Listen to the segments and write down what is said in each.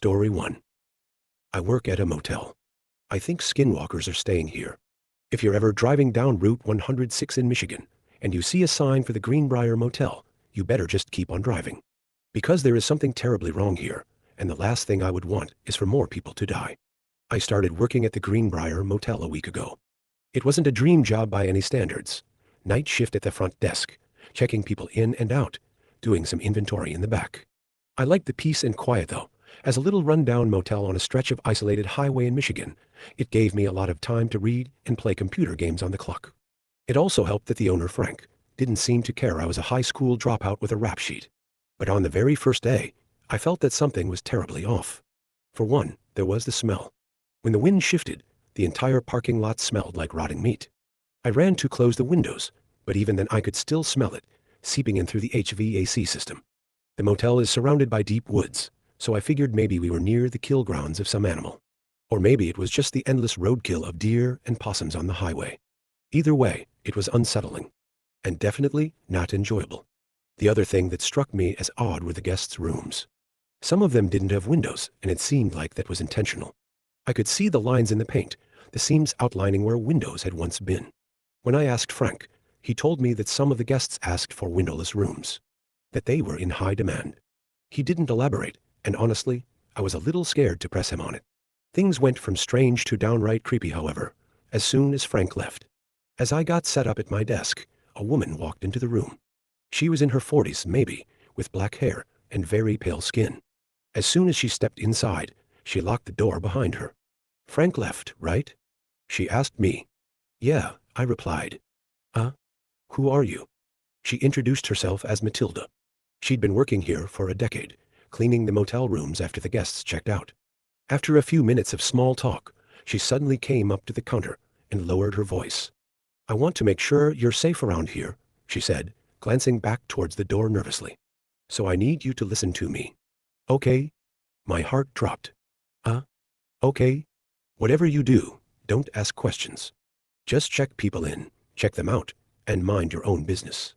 Story 1. I work at a motel. I think skinwalkers are staying here. If you're ever driving down Route 106 in Michigan, and you see a sign for the Greenbrier Motel, you better just keep on driving. Because there is something terribly wrong here, and the last thing I would want is for more people to die. I started working at the Greenbrier Motel a week ago. It wasn't a dream job by any standards. Night shift at the front desk, checking people in and out, doing some inventory in the back. I liked the peace and quiet though. As a little rundown motel on a stretch of isolated highway in Michigan, it gave me a lot of time to read and play computer games on the clock. It also helped that the owner, Frank, didn't seem to care I was a high school dropout with a rap sheet. But on the very first day, I felt that something was terribly off. For one, there was the smell. When the wind shifted, the entire parking lot smelled like rotting meat. I ran to close the windows, but even then I could still smell it, seeping in through the HVAC system. The motel is surrounded by deep woods, so I figured maybe we were near the kill grounds of some animal. Or maybe it was just the endless roadkill of deer and possums on the highway. Either way, it was unsettling, and definitely not enjoyable. The other thing that struck me as odd were the guests' rooms. Some of them didn't have windows, and it seemed like that was intentional. I could see the lines in the paint, the seams outlining where windows had once been. When I asked Frank, he told me that some of the guests asked for windowless rooms, that they were in high demand. He didn't elaborate, and honestly, I was a little scared to press him on it. Things went from strange to downright creepy, however, as soon as Frank left. As I got set up at my desk, a woman walked into the room. She was in her 40s, maybe, with black hair and very pale skin. As soon as she stepped inside, she locked the door behind her. "Frank left, right?" she asked me. "Yeah," I replied. Who are you?" She introduced herself as Matilda. She'd been working here for a decade, cleaning the motel rooms after the guests checked out. After a few minutes of small talk, she suddenly came up to the counter and lowered her voice. "I want to make sure you're safe around here," she said, glancing back towards the door nervously. "So I need you to listen to me." "Okay." My heart dropped. Okay. Whatever you do, don't ask questions. Just check people in, check them out, and mind your own business.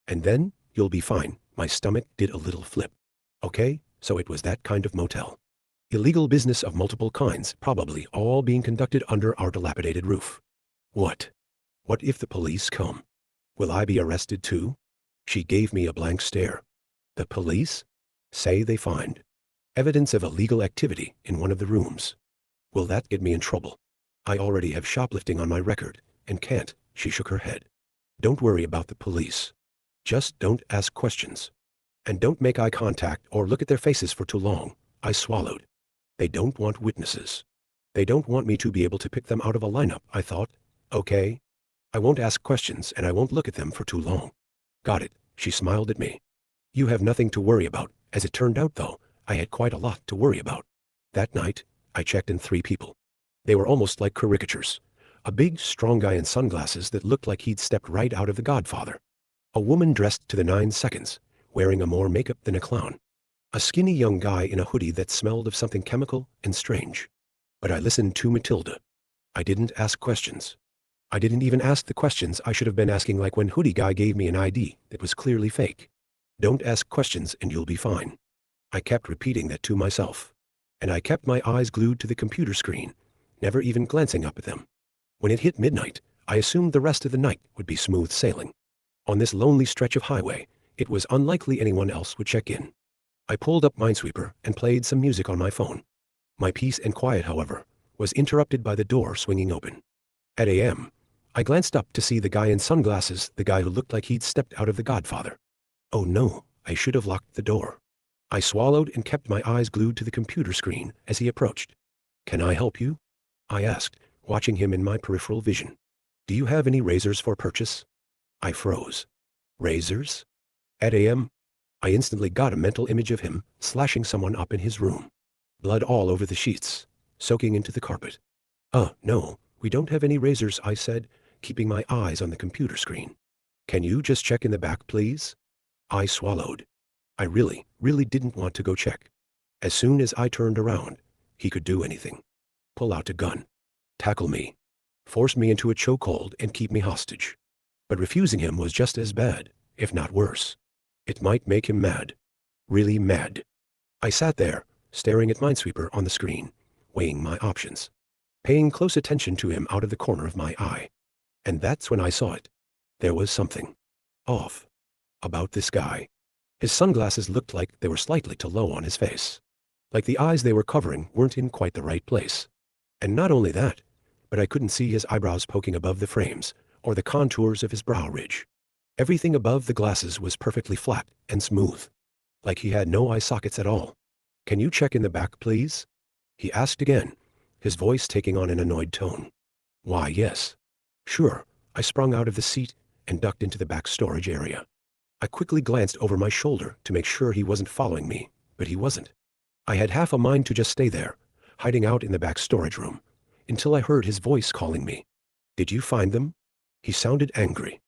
And then you'll be fine." My stomach did a little flip. Okay, so it was that kind of motel. Illegal business of multiple kinds, probably all being conducted under our dilapidated roof. What? What if the police come? Will I be arrested too? She gave me a blank stare. The police? Say they find evidence of illegal activity in one of the rooms. Will that get me in trouble? I already have shoplifting on my record, and can't. She shook her head. Don't worry about the police. Just don't ask questions. And don't make eye contact or look at their faces for too long. I swallowed. They don't want witnesses. They don't want me to be able to pick them out of a lineup, I thought. Okay. I won't ask questions and I won't look at them for too long. Got it, she smiled at me. You have nothing to worry about. As it turned out though, I had quite a lot to worry about. That night, I checked in 3 people. They were almost like caricatures. A big, strong guy in sunglasses that looked like he'd stepped right out of The Godfather. A woman dressed to the 9 seconds, wearing a more makeup than a clown. A skinny young guy in a hoodie that smelled of something chemical and strange. But I listened to Matilda. I didn't ask questions. I didn't even ask the questions I should have been asking, like when hoodie guy gave me an ID that was clearly fake. Don't ask questions and you'll be fine. I kept repeating that to myself. And I kept my eyes glued to the computer screen, never even glancing up at them. When it hit midnight, I assumed the rest of the night would be smooth sailing. On this lonely stretch of highway, it was unlikely anyone else would check in. I pulled up Minesweeper and played some music on my phone. My peace and quiet, however, was interrupted by the door swinging open. At a.m., I glanced up to see the guy in sunglasses, the guy who looked like he'd stepped out of The Godfather. Oh no, I should have locked the door. I swallowed and kept my eyes glued to the computer screen as he approached. "Can I help you?" I asked, watching him in my peripheral vision. "Do you have any razors for purchase?" I froze. Razors? At a.m.? I instantly got a mental image of him slashing someone up in his room. Blood all over the sheets, soaking into the carpet. No, we don't have any razors," I said, keeping my eyes on the computer screen. "Can you just check in the back, please?" I swallowed. I really didn't want to go check. As soon as I turned around, he could do anything. Pull out a gun. Tackle me. Force me into a chokehold and keep me hostage. But refusing him was just as bad, if not worse. It might make him mad. Really mad. I sat there, staring at Minesweeper on the screen, weighing my options, paying close attention to him out of the corner of my eye. And that's when I saw it. There was something off about this guy. His sunglasses looked like they were slightly too low on his face. Like the eyes they were covering weren't in quite the right place. And not only that, but I couldn't see his eyebrows poking above the frames, or the contours of his brow ridge. Everything above the glasses was perfectly flat and smooth, like he had no eye sockets at all. "Can you check in the back, please?" he asked again, his voice taking on an annoyed tone. "Why, yes. Sure." I sprung out of the seat and ducked into the back storage area. I quickly glanced over my shoulder to make sure he wasn't following me, but he wasn't. I had half a mind to just stay there, hiding out in the back storage room, until I heard his voice calling me. "Did you find them?" He sounded angry,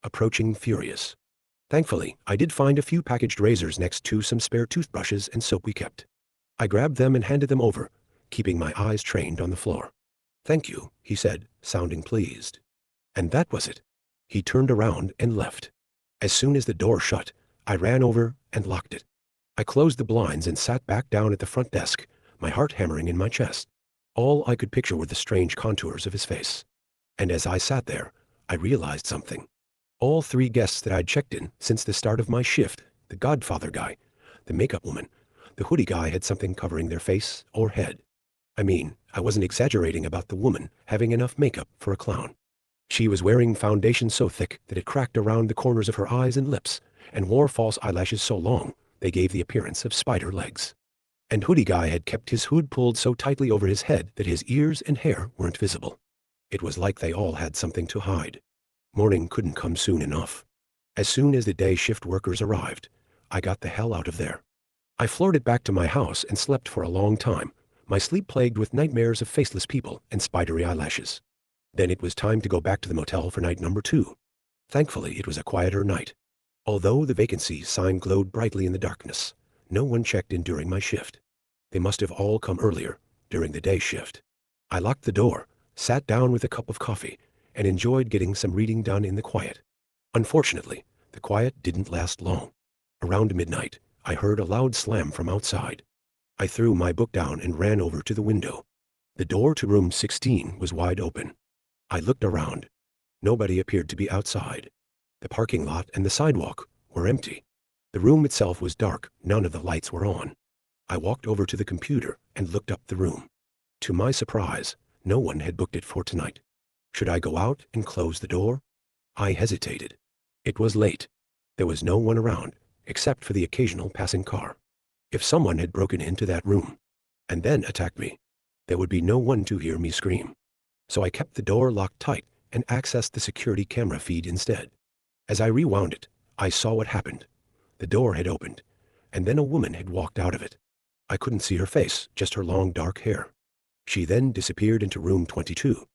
approaching furious. Thankfully, I did find a few packaged razors next to some spare toothbrushes and soap we kept. I grabbed them and handed them over, keeping my eyes trained on the floor. "Thank you," he said, sounding pleased. And that was it. He turned around and left. As soon as the door shut, I ran over and locked it. I closed the blinds and sat back down at the front desk, my heart hammering in my chest. All I could picture were the strange contours of his face. And as I sat there, I realized something. All 3 guests that I'd checked in since the start of my shift, the Godfather guy, the makeup woman, the hoodie guy, had something covering their face or head. I mean, I wasn't exaggerating about the woman having enough makeup for a clown. She was wearing foundation so thick that it cracked around the corners of her eyes and lips, and wore false eyelashes so long they gave the appearance of spider legs. And hoodie guy had kept his hood pulled so tightly over his head that his ears and hair weren't visible. It was like they all had something to hide. Morning couldn't come soon enough. As soon as the day shift workers arrived, I got the hell out of there. I floated back to my house and slept for a long time, my sleep plagued with nightmares of faceless people and spidery eyelashes. Then it was time to go back to the motel for night number 2. Thankfully, it was a quieter night. Although the vacancy sign glowed brightly in the darkness, no one checked in during my shift. They must have all come earlier, during the day shift. I locked the door, sat down with a cup of coffee, and enjoyed getting some reading done in the quiet. Unfortunately, the quiet didn't last long. Around midnight, I heard a loud slam from outside. I threw my book down and ran over to the window. The door to room 16 was wide open. I looked around. Nobody appeared to be outside. The parking lot and the sidewalk were empty. The room itself was dark, none of the lights were on. I walked over to the computer and looked up the room. To my surprise, no one had booked it for tonight. Should I go out and close the door? I hesitated. It was late. There was no one around, except for the occasional passing car. If someone had broken into that room, and then attacked me, there would be no one to hear me scream. So I kept the door locked tight and accessed the security camera feed instead. As I rewound it, I saw what happened. The door had opened, and then a woman had walked out of it. I couldn't see her face, just her long dark hair. She then disappeared into room 22.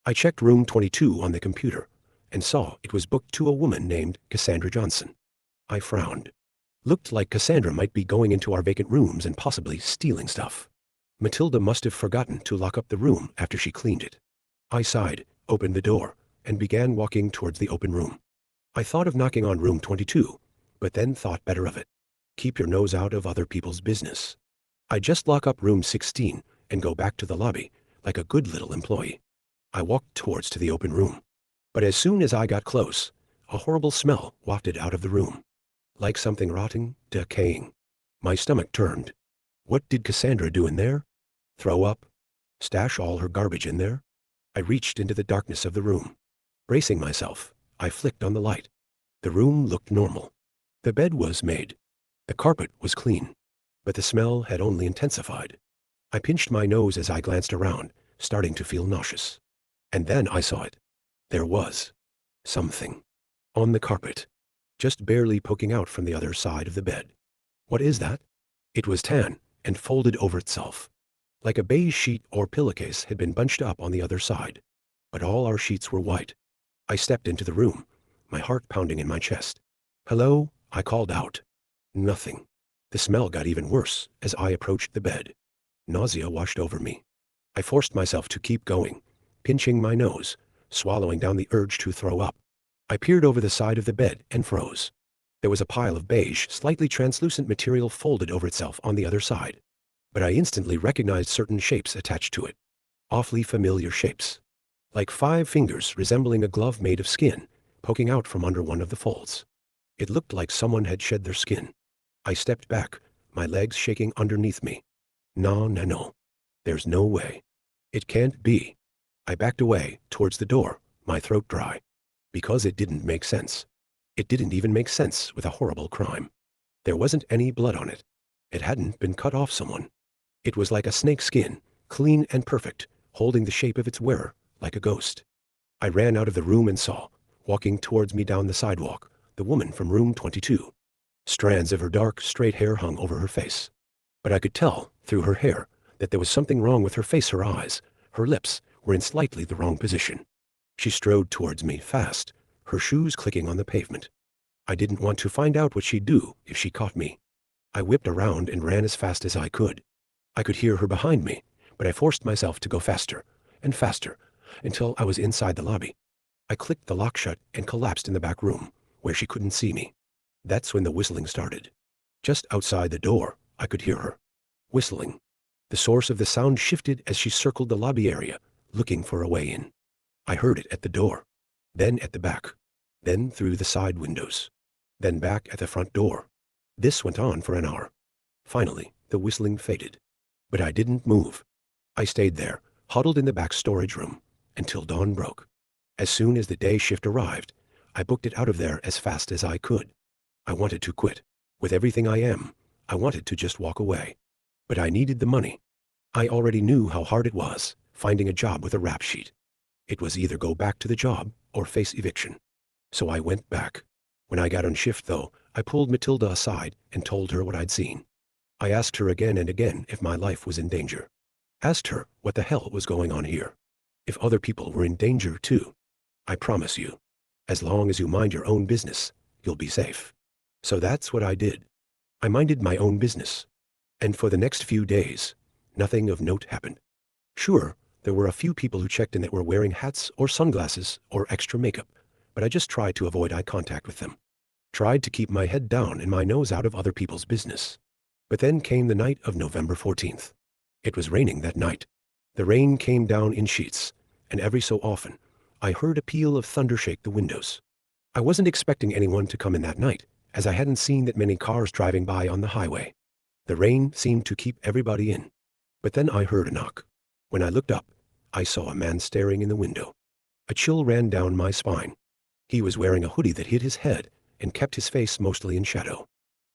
I checked room 22 on the computer, and saw it was booked to a woman named Cassandra Johnson. I frowned. Looked like Cassandra might be going into our vacant rooms and possibly stealing stuff. Matilda must have forgotten to lock up the room after she cleaned it. I sighed, opened the door, and began walking towards the open room. I thought of knocking on room 22, but then thought better of it. Keep your nose out of other people's business. I just lock up room 16 and go back to the lobby, like a good little employee. I walked towards to the open room. But as soon as I got close, a horrible smell wafted out of the room. Like something rotting, decaying. My stomach turned. What did Cassandra do in there? Throw up? Stash all her garbage in there? I reached into the darkness of the room. Bracing myself, I flicked on the light. The room looked normal. The bed was made. The carpet was clean. But the smell had only intensified. I pinched my nose as I glanced around, starting to feel nauseous. And then I saw it. There was something on the carpet, just barely poking out from the other side of the bed. What is that? It was tan and folded over itself. Like a beige sheet or pillowcase had been bunched up on the other side. But all our sheets were white. I stepped into the room, my heart pounding in my chest. "Hello?" I called out. Nothing. The smell got even worse as I approached the bed. Nausea washed over me. I forced myself to keep going, pinching my nose, swallowing down the urge to throw up. I peered over the side of the bed and froze. There was a pile of beige, slightly translucent material folded over itself on the other side. but I instantly recognized certain shapes attached to it. Awfully familiar shapes. Like 5 fingers resembling a glove made of skin, poking out from under one of the folds. It looked like someone had shed their skin. I stepped back, my legs shaking underneath me. No, no, no. There's no way. It can't be. I backed away, towards the door, my throat dry. Because it didn't make sense. It didn't even make sense with a horrible crime. There wasn't any blood on it. It hadn't been cut off someone. It was like a snake's skin, clean and perfect, holding the shape of its wearer, like a ghost. I ran out of the room and saw, walking towards me down the sidewalk, the woman from room 22. Strands of her dark, straight hair hung over her face. But I could tell, through her hair, that there was something wrong with her face. Her eyes, her lips, were in slightly the wrong position. She strode towards me, fast, her shoes clicking on the pavement. I didn't want to find out what she'd do if she caught me. I whipped around and ran as fast as I could. I could hear her behind me, but I forced myself to go faster, and faster, until I was inside the lobby. I clicked the lock shut and collapsed in the back room, where she couldn't see me. That's when the whistling started. Just outside the door, I could hear her. Whistling. The source of the sound shifted as she circled the lobby area, looking for a way in. I heard it at the door, then at the back, then through the side windows, then back at the front door. This went on for an hour. Finally, the whistling faded. But I didn't move. I stayed there, huddled in the back storage room, until dawn broke. As soon as the day shift arrived, I booked it out of there as fast as I could. I wanted to quit. With everything I am, I wanted to just walk away. But I needed the money. I already knew how hard it was, finding a job with a rap sheet. It was either go back to the job or face eviction. So I went back. When I got on shift, though, I pulled Matilda aside and told her what I'd seen. I asked her again and again if my life was in danger. Asked her what the hell was going on here. If other people were in danger too. I promise you, as long as you mind your own business, you'll be safe. So that's what I did. I minded my own business. And for the next few days, nothing of note happened. Sure, there were a few people who checked in that were wearing hats or sunglasses or extra makeup, but I just tried to avoid eye contact with them. Tried to keep my head down and my nose out of other people's business. But then came the night of November 14th. It was raining that night. The rain came down in sheets, and every so often, I heard a peal of thunder shake the windows. I wasn't expecting anyone to come in that night, as I hadn't seen that many cars driving by on the highway. The rain seemed to keep everybody in. But then I heard a knock. When I looked up, I saw a man staring in the window. A chill ran down my spine. He was wearing a hoodie that hid his head and kept his face mostly in shadow.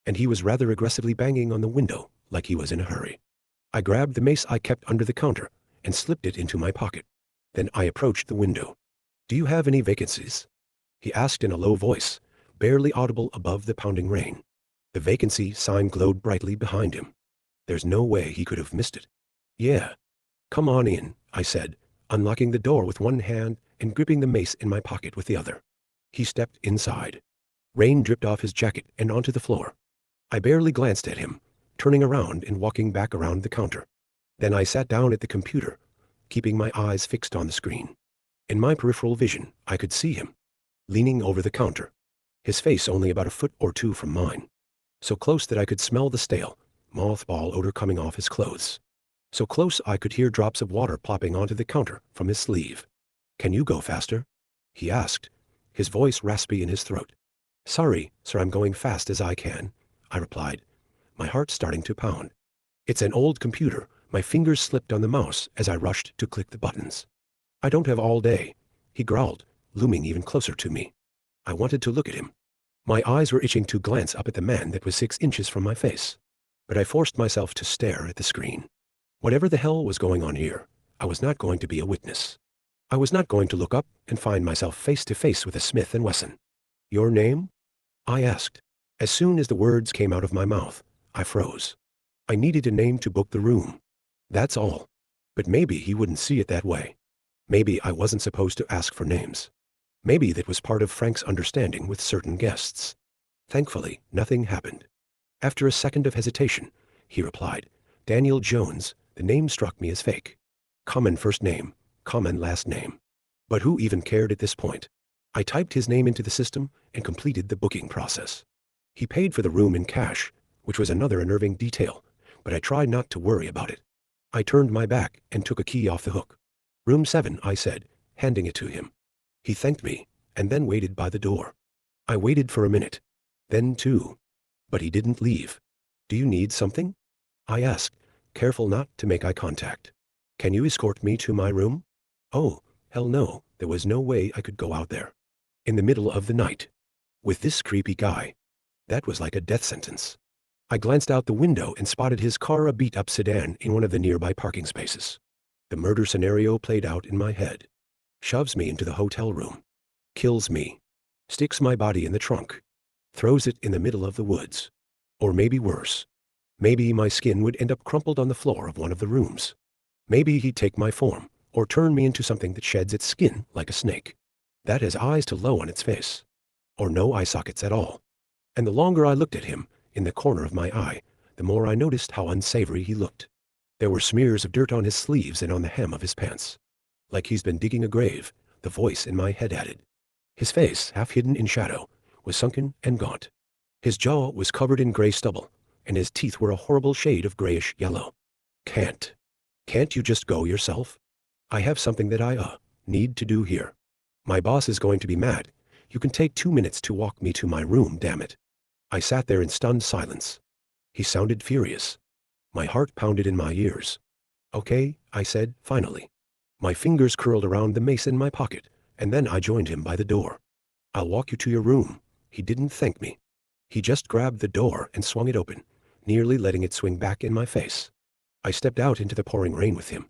And he was rather aggressively banging on the window like he was in a hurry. I grabbed the mace I kept under the counter and slipped it into my pocket. Then I approached the window. "Do you have any vacancies?" he asked in a low voice, barely audible above the pounding rain. The vacancy sign glowed brightly behind him. There's no way he could have missed it. "Yeah. Come on in," I said, unlocking the door with one hand and gripping the mace in my pocket with the other. He stepped inside. Rain dripped off his jacket and onto the floor. I barely glanced at him, turning around and walking back around the counter. Then I sat down at the computer, keeping my eyes fixed on the screen. In my peripheral vision, I could see him, leaning over the counter, his face only about a foot or two from mine. So close that I could smell the stale, mothball odor coming off his clothes. So close I could hear drops of water plopping onto the counter from his sleeve. "Can you go faster?" he asked, his voice raspy in his throat. "Sorry, sir, I'm going fast as I can," I replied, my heart starting to pound. It's an old computer. My fingers slipped on the mouse as I rushed to click the buttons. "I don't have all day," he growled, looming even closer to me. I wanted to look at him. My eyes were itching to glance up at the man that was 6 inches from my face. But I forced myself to stare at the screen. Whatever the hell was going on here, I was not going to be a witness. I was not going to look up and find myself face to face with a Smith & Wesson. "Your name?" I asked. As soon as the words came out of my mouth, I froze. I needed a name to book the room. That's all. But maybe he wouldn't see it that way. Maybe I wasn't supposed to ask for names. Maybe that was part of Frank's understanding with certain guests. Thankfully, nothing happened. After a second of hesitation, he replied, "Daniel Jones." The name struck me as fake. Common first name, common last name. But who even cared at this point? I typed his name into the system and completed the booking process. He paid for the room in cash, which was another unnerving detail, but I tried not to worry about it. I turned my back and took a key off the hook. Room 7, I said, handing it to him. He thanked me, and then waited by the door. I waited for a minute. Then 2. But he didn't leave. Do you need something? I asked, careful not to make eye contact. Can you escort me to my room? Oh, hell no, there was no way I could go out there. In the middle of the night. With this creepy guy. That was like a death sentence. I glanced out the window and spotted his car, a beat-up sedan, in one of the nearby parking spaces. The murder scenario played out in my head. Shoves me into the hotel room. Kills me. Sticks my body in the trunk. Throws it in the middle of the woods. Or maybe worse. Maybe my skin would end up crumpled on the floor of one of the rooms. Maybe he'd take my form, or turn me into something that sheds its skin like a snake. That has eyes too low on its face. Or no eye sockets at all. And the longer I looked at him, in the corner of my eye, the more I noticed how unsavory he looked. There were smears of dirt on his sleeves and on the hem of his pants. Like he's been digging a grave, the voice in my head added. His face, half hidden in shadow, was sunken and gaunt. His jaw was covered in gray stubble, and his teeth were a horrible shade of grayish yellow. Can't you just go yourself? I have something that I need to do here. My boss is going to be mad. You can take 2 minutes to walk me to my room, damn it. I sat there in stunned silence. He sounded furious. My heart pounded in my ears. Okay, I said, finally. My fingers curled around the mace in my pocket, and then I joined him by the door. I'll walk you to your room. He didn't thank me. He just grabbed the door and swung it open, nearly letting it swing back in my face. I stepped out into the pouring rain with him.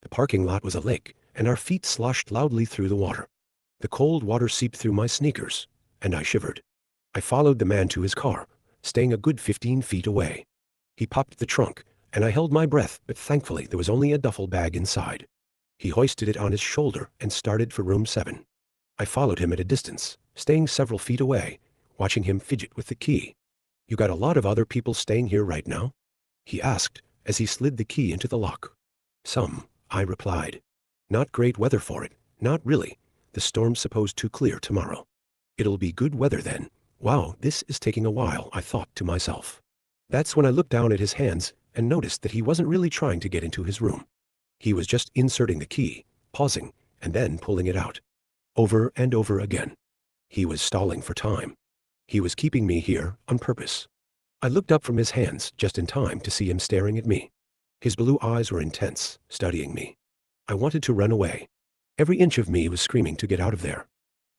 The parking lot was a lake, and our feet sloshed loudly through the water. The cold water seeped through my sneakers, and I shivered. I followed the man to his car, staying a good 15 feet away. He popped the trunk, and I held my breath, but thankfully there was only a duffel bag inside. He hoisted it on his shoulder and started for room 7. I followed him at a distance, staying several feet away, watching him fidget with the key. You got a lot of other people staying here right now? He asked, as he slid the key into the lock. Some, I replied. Not great weather for it, not really. The storm's supposed to clear tomorrow. It'll be good weather then. Wow, this is taking a while, I thought to myself. That's when I looked down at his hands and noticed that he wasn't really trying to get into his room. He was just inserting the key, pausing, and then pulling it out. Over and over again. He was stalling for time. He was keeping me here on purpose. I looked up from his hands just in time to see him staring at me. His blue eyes were intense, studying me. I wanted to run away. Every inch of me was screaming to get out of there.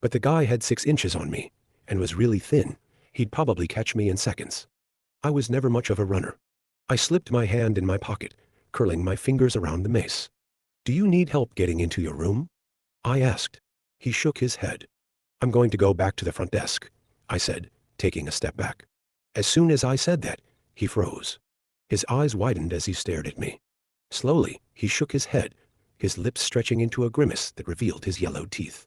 But the guy had 6 inches on me, and was really thin. He'd probably catch me in seconds. I was never much of a runner. I slipped my hand in my pocket, curling my fingers around the mace. Do you need help getting into your room? I asked. He shook his head. I'm going to go back to the front desk, I said, taking a step back. As soon as I said that, he froze. His eyes widened as he stared at me. Slowly, he shook his head, his lips stretching into a grimace that revealed his yellowed teeth.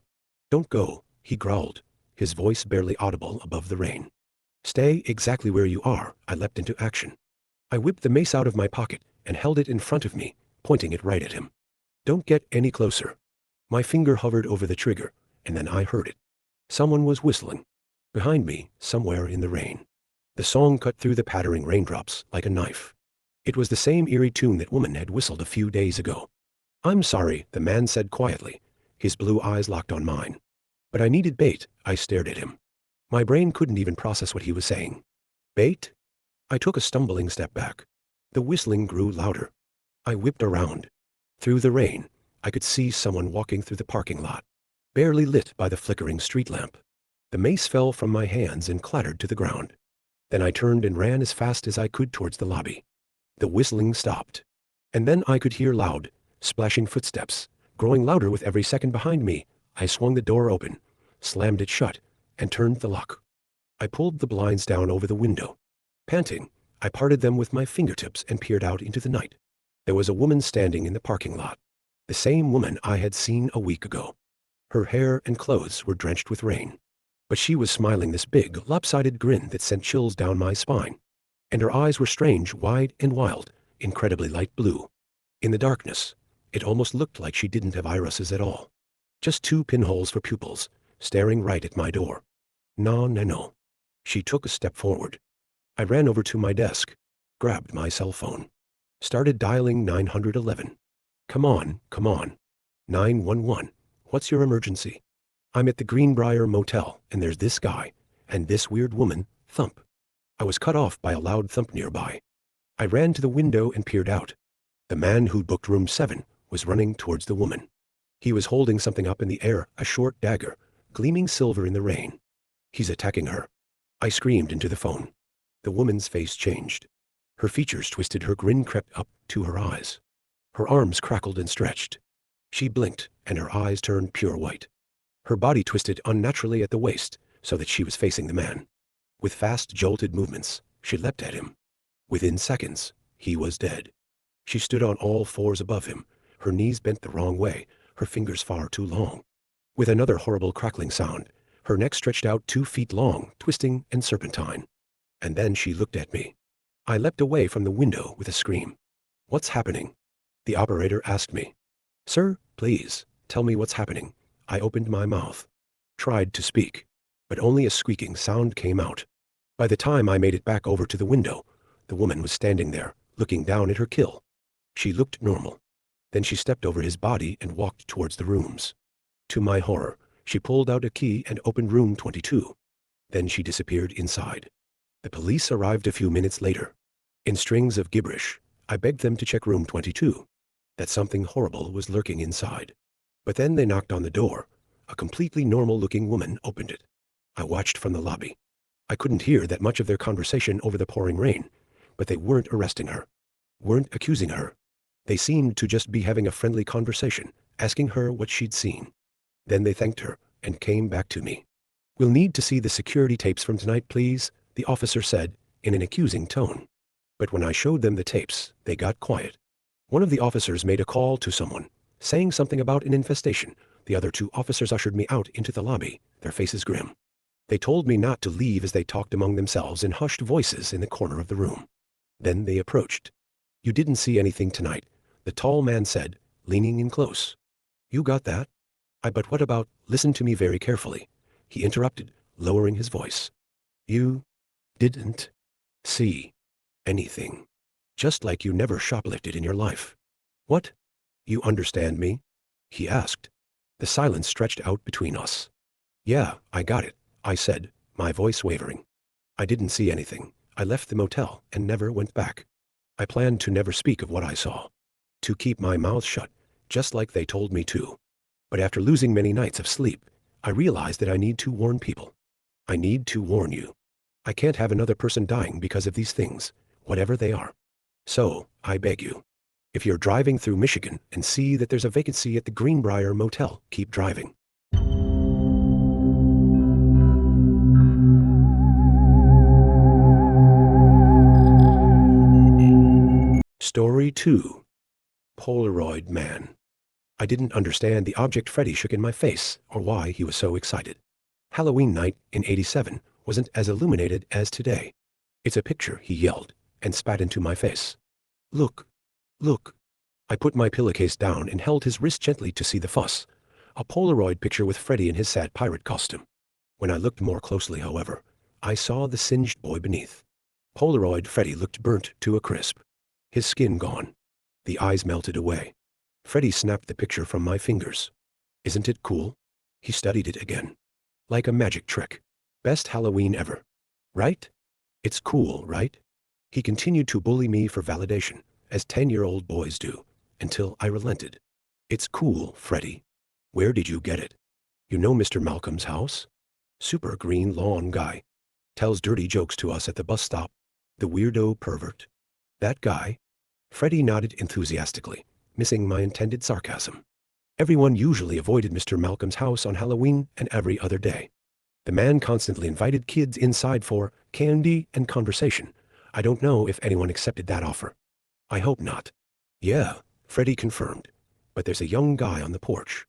Don't go, he growled, his voice barely audible above the rain. Stay exactly where you are, I leapt into action. I whipped the mace out of my pocket and held it in front of me, pointing it right at him. Don't get any closer. My finger hovered over the trigger, and then I heard it. Someone was whistling. Behind me, somewhere in the rain. The song cut through the pattering raindrops like a knife. It was the same eerie tune that woman had whistled a few days ago. I'm sorry, the man said quietly, his blue eyes locked on mine. But I needed bait, I stared at him. My brain couldn't even process what he was saying. Bait? I took a stumbling step back. The whistling grew louder. I whipped around. Through the rain, I could see someone walking through the parking lot, barely lit by the flickering street lamp. The mace fell from my hands and clattered to the ground. Then I turned and ran as fast as I could towards the lobby. The whistling stopped. And then I could hear loud, splashing footsteps, growing louder with every second behind me. I swung the door open, slammed it shut, and turned the lock. I pulled the blinds down over the window. Panting, I parted them with my fingertips and peered out into the night. There was a woman standing in the parking lot. The same woman I had seen a week ago. Her hair and clothes were drenched with rain. But she was smiling this big, lopsided grin that sent chills down my spine. And her eyes were strange, wide and wild, incredibly light blue. In the darkness, it almost looked like she didn't have irises at all. Just 2 pinholes for pupils, staring right at my door. No. She took a step forward. I ran over to my desk, grabbed my cell phone. Started dialing 911. Come on, come on. 911. What's your emergency? I'm at the Greenbrier Motel, and there's this guy, and this weird woman, thump. I was cut off by a loud thump nearby. I ran to the window and peered out. The man who'd booked room 7 was running towards the woman. He was holding something up in the air, a short dagger, gleaming silver in the rain. He's attacking her. I screamed into the phone. The woman's face changed. Her features twisted, her grin crept up to her eyes. Her arms crackled and stretched. She blinked, and her eyes turned pure white. Her body twisted unnaturally at the waist, so that she was facing the man. With fast, jolted movements, she leapt at him. Within seconds, he was dead. She stood on all fours above him, her knees bent the wrong way, her fingers far too long. With another horrible crackling sound, her neck stretched out 2 feet long, twisting and serpentine. And then she looked at me. I leapt away from the window with a scream. What's happening? The operator asked me. Sir, please, tell me what's happening. I opened my mouth. Tried to speak, but only a squeaking sound came out. By the time I made it back over to the window, the woman was standing there, looking down at her kill. She looked normal. Then she stepped over his body and walked towards the rooms. To my horror, she pulled out a key and opened room 22. Then she disappeared inside. The police arrived a few minutes later. In strings of gibberish, I begged them to check room 22, that something horrible was lurking inside. But then they knocked on the door. A completely normal-looking woman opened it. I watched from the lobby. I couldn't hear that much of their conversation over the pouring rain, but they weren't arresting her, weren't accusing her. They seemed to just be having a friendly conversation, asking her what she'd seen. Then they thanked her and came back to me. We'll need to see the security tapes from tonight, please, the officer said in an accusing tone. But when I showed them the tapes, they got quiet. One of the officers made a call to someone, saying something about an infestation. The other 2 officers ushered me out into the lobby, their faces grim. They told me not to leave as they talked among themselves in hushed voices in the corner of the room. Then they approached. You didn't see anything tonight, the tall man said, leaning in close. You got that? But what about, listen to me very carefully, he interrupted, lowering his voice. You didn't see anything. Just like you never shoplifted in your life. What? You understand me? He asked. The silence stretched out between us. Yeah, I got it, I said, my voice wavering. I didn't see anything. I left the motel and never went back. I planned to never speak of what I saw. To keep my mouth shut, just like they told me to. But after losing many nights of sleep, I realized that I need to warn people. I need to warn you. I can't have another person dying because of these things, whatever they are. So, I beg you. If you're driving through Michigan and see that there's a vacancy at the Greenbrier Motel, keep driving. Story 2. Polaroid Man. I didn't understand the object Freddy shook in my face or why he was so excited. Halloween night in '87 wasn't as illuminated as today. It's a picture, he yelled, and spat into my face. Look, look. I put my pillowcase down and held his wrist gently to see the fuss. A Polaroid picture with Freddy in his sad pirate costume. When I looked more closely, however, I saw the singed boy beneath. Polaroid Freddy looked burnt to a crisp. His skin gone. The eyes melted away. Freddy snapped the picture from my fingers. Isn't it cool? He studied it again. Like a magic trick. Best Halloween ever. Right? It's cool, right? He continued to bully me for validation, as 10-year-old boys do, until I relented. It's cool, Freddy. Where did you get it? You know Mr. Malcolm's house? Super green lawn guy. Tells dirty jokes to us at the bus stop. The weirdo pervert. That guy? Freddy nodded enthusiastically, missing my intended sarcasm. Everyone usually avoided Mr. Malcolm's house on Halloween and every other day. The man constantly invited kids inside for candy and conversation. I don't know if anyone accepted that offer. I hope not. Yeah, Freddy confirmed. But there's a young guy on the porch.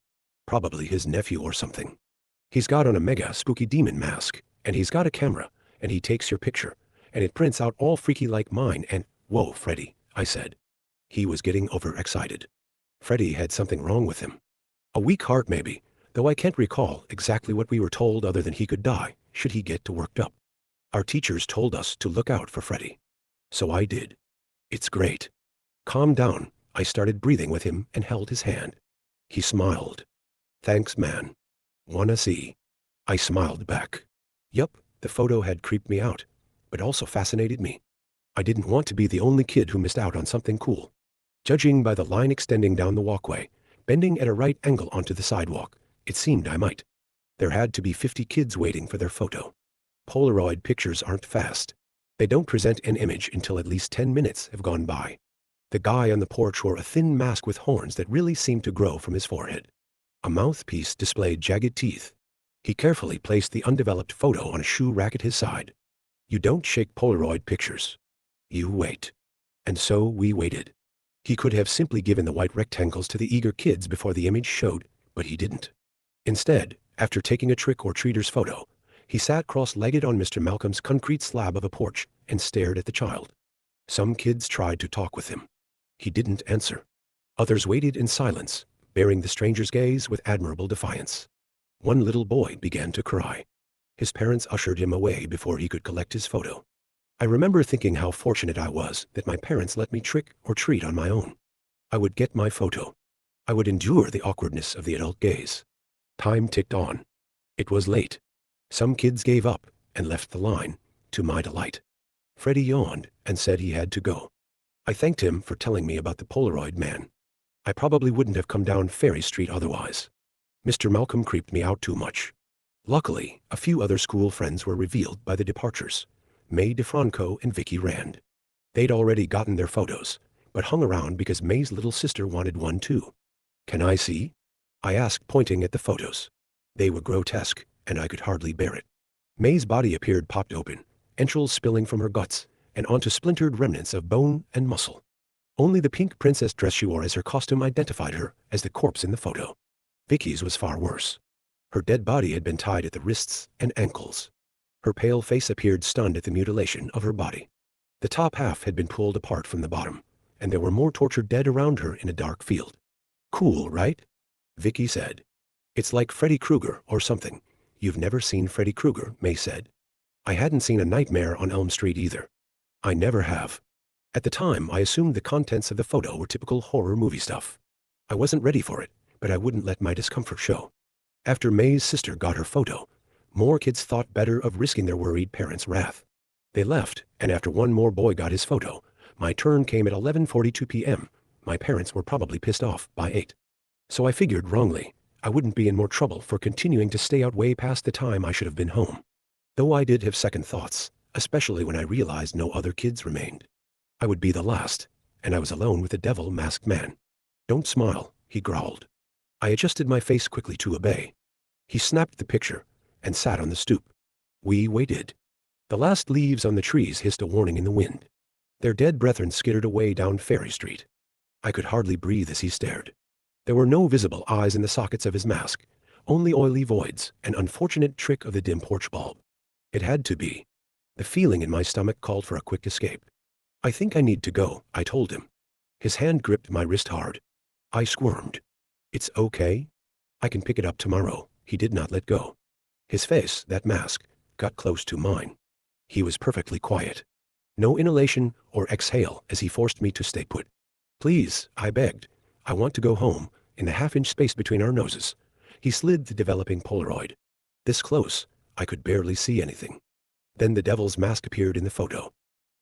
Probably his nephew or something. He's got on a mega spooky demon mask, and he's got a camera, and he takes your picture, and it prints out all freaky like mine and, whoa, Freddy, I said. He was getting overexcited. Freddy had something wrong with him. A weak heart maybe, though I can't recall exactly what we were told other than he could die, should he get too worked up. Our teachers told us to look out for Freddy. So I did. It's great. Calm down. I started breathing with him and held his hand. He smiled. Thanks, man. Wanna see? I smiled back. Yup, the photo had creeped me out, but also fascinated me. I didn't want to be the only kid who missed out on something cool. Judging by the line extending down the walkway, bending at a right angle onto the sidewalk, it seemed I might. There had to be 50 kids waiting for their photo. Polaroid pictures aren't fast. They don't present an image until at least 10 minutes have gone by. The guy on the porch wore a thin mask with horns that really seemed to grow from his forehead. A mouthpiece displayed jagged teeth. He carefully placed the undeveloped photo on a shoe rack at his side. You don't shake Polaroid pictures. You wait. And so we waited. He could have simply given the white rectangles to the eager kids before the image showed, but he didn't. Instead, after taking a trick-or-treater's photo, he sat cross-legged on Mr. Malcolm's concrete slab of a porch and stared at the child. Some kids tried to talk with him. He didn't answer. Others waited in silence, bearing the stranger's gaze with admirable defiance. One little boy began to cry. His parents ushered him away before he could collect his photo. I remember thinking how fortunate I was that my parents let me trick or treat on my own. I would get my photo. I would endure the awkwardness of the adult gaze. Time ticked on. It was late. Some kids gave up and left the line, to my delight. Freddie yawned and said he had to go. I thanked him for telling me about the Polaroid man. I probably wouldn't have come down Ferry Street otherwise. Mr. Malcolm creeped me out too much. Luckily, a few other school friends were revealed by the departures. May DeFranco and Vicky Rand. They'd already gotten their photos, but hung around because May's little sister wanted one too. Can I see? I asked, pointing at the photos. They were grotesque, and I could hardly bear it. May's body appeared popped open, entrails spilling from her guts, and onto splintered remnants of bone and muscle. Only the pink princess dress she wore as her costume identified her as the corpse in the photo. Vicky's was far worse. Her dead body had been tied at the wrists and ankles. Her pale face appeared stunned at the mutilation of her body. The top half had been pulled apart from the bottom, and there were more tortured dead around her in a dark field. Cool, right? Vicky said. It's like Freddy Krueger or something. You've never seen Freddy Krueger, May said. I hadn't seen A Nightmare on Elm Street either. I never have. At the time, I assumed the contents of the photo were typical horror movie stuff. I wasn't ready for it, but I wouldn't let my discomfort show. After May's sister got her photo, more kids thought better of risking their worried parents' wrath. They left, and after one more boy got his photo, my turn came at 11:42 p.m. My parents were probably pissed off by 8. So I figured wrongly, I wouldn't be in more trouble for continuing to stay out way past the time I should have been home. Though I did have second thoughts, especially when I realized no other kids remained. I would be the last, and I was alone with the devil-masked man. Don't smile, he growled. I adjusted my face quickly to obey. He snapped the picture and sat on the stoop. We waited. The last leaves on the trees hissed a warning in the wind. Their dead brethren skittered away down Ferry Street. I could hardly breathe as he stared. There were no visible eyes in the sockets of his mask, only oily voids, an unfortunate trick of the dim porch bulb. It had to be. The feeling in my stomach called for a quick escape. I think I need to go, I told him. His hand gripped my wrist hard. I squirmed. It's okay. I can pick it up tomorrow. He did not let go. His face, that mask, got close to mine. He was perfectly quiet. No inhalation or exhale as he forced me to stay put. Please, I begged. I want to go home, in the half-inch space between our noses. He slid the developing Polaroid. This close, I could barely see anything. Then the devil's mask appeared in the photo.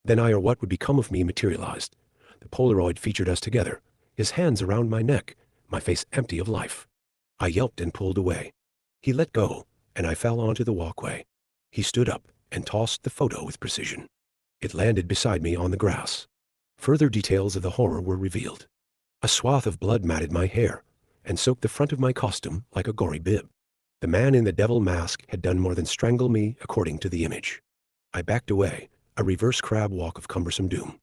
Then I or what would become of me materialized. The Polaroid featured us together, his hands around my neck, my face empty of life. I yelped and pulled away. He let go, and I fell onto the walkway. He stood up and tossed the photo with precision. It landed beside me on the grass. Further details of the horror were revealed. A swath of blood matted my hair and soaked the front of my costume like a gory bib. The man in the devil mask had done more than strangle me according to the image. I backed away, a reverse crab walk of cumbersome doom.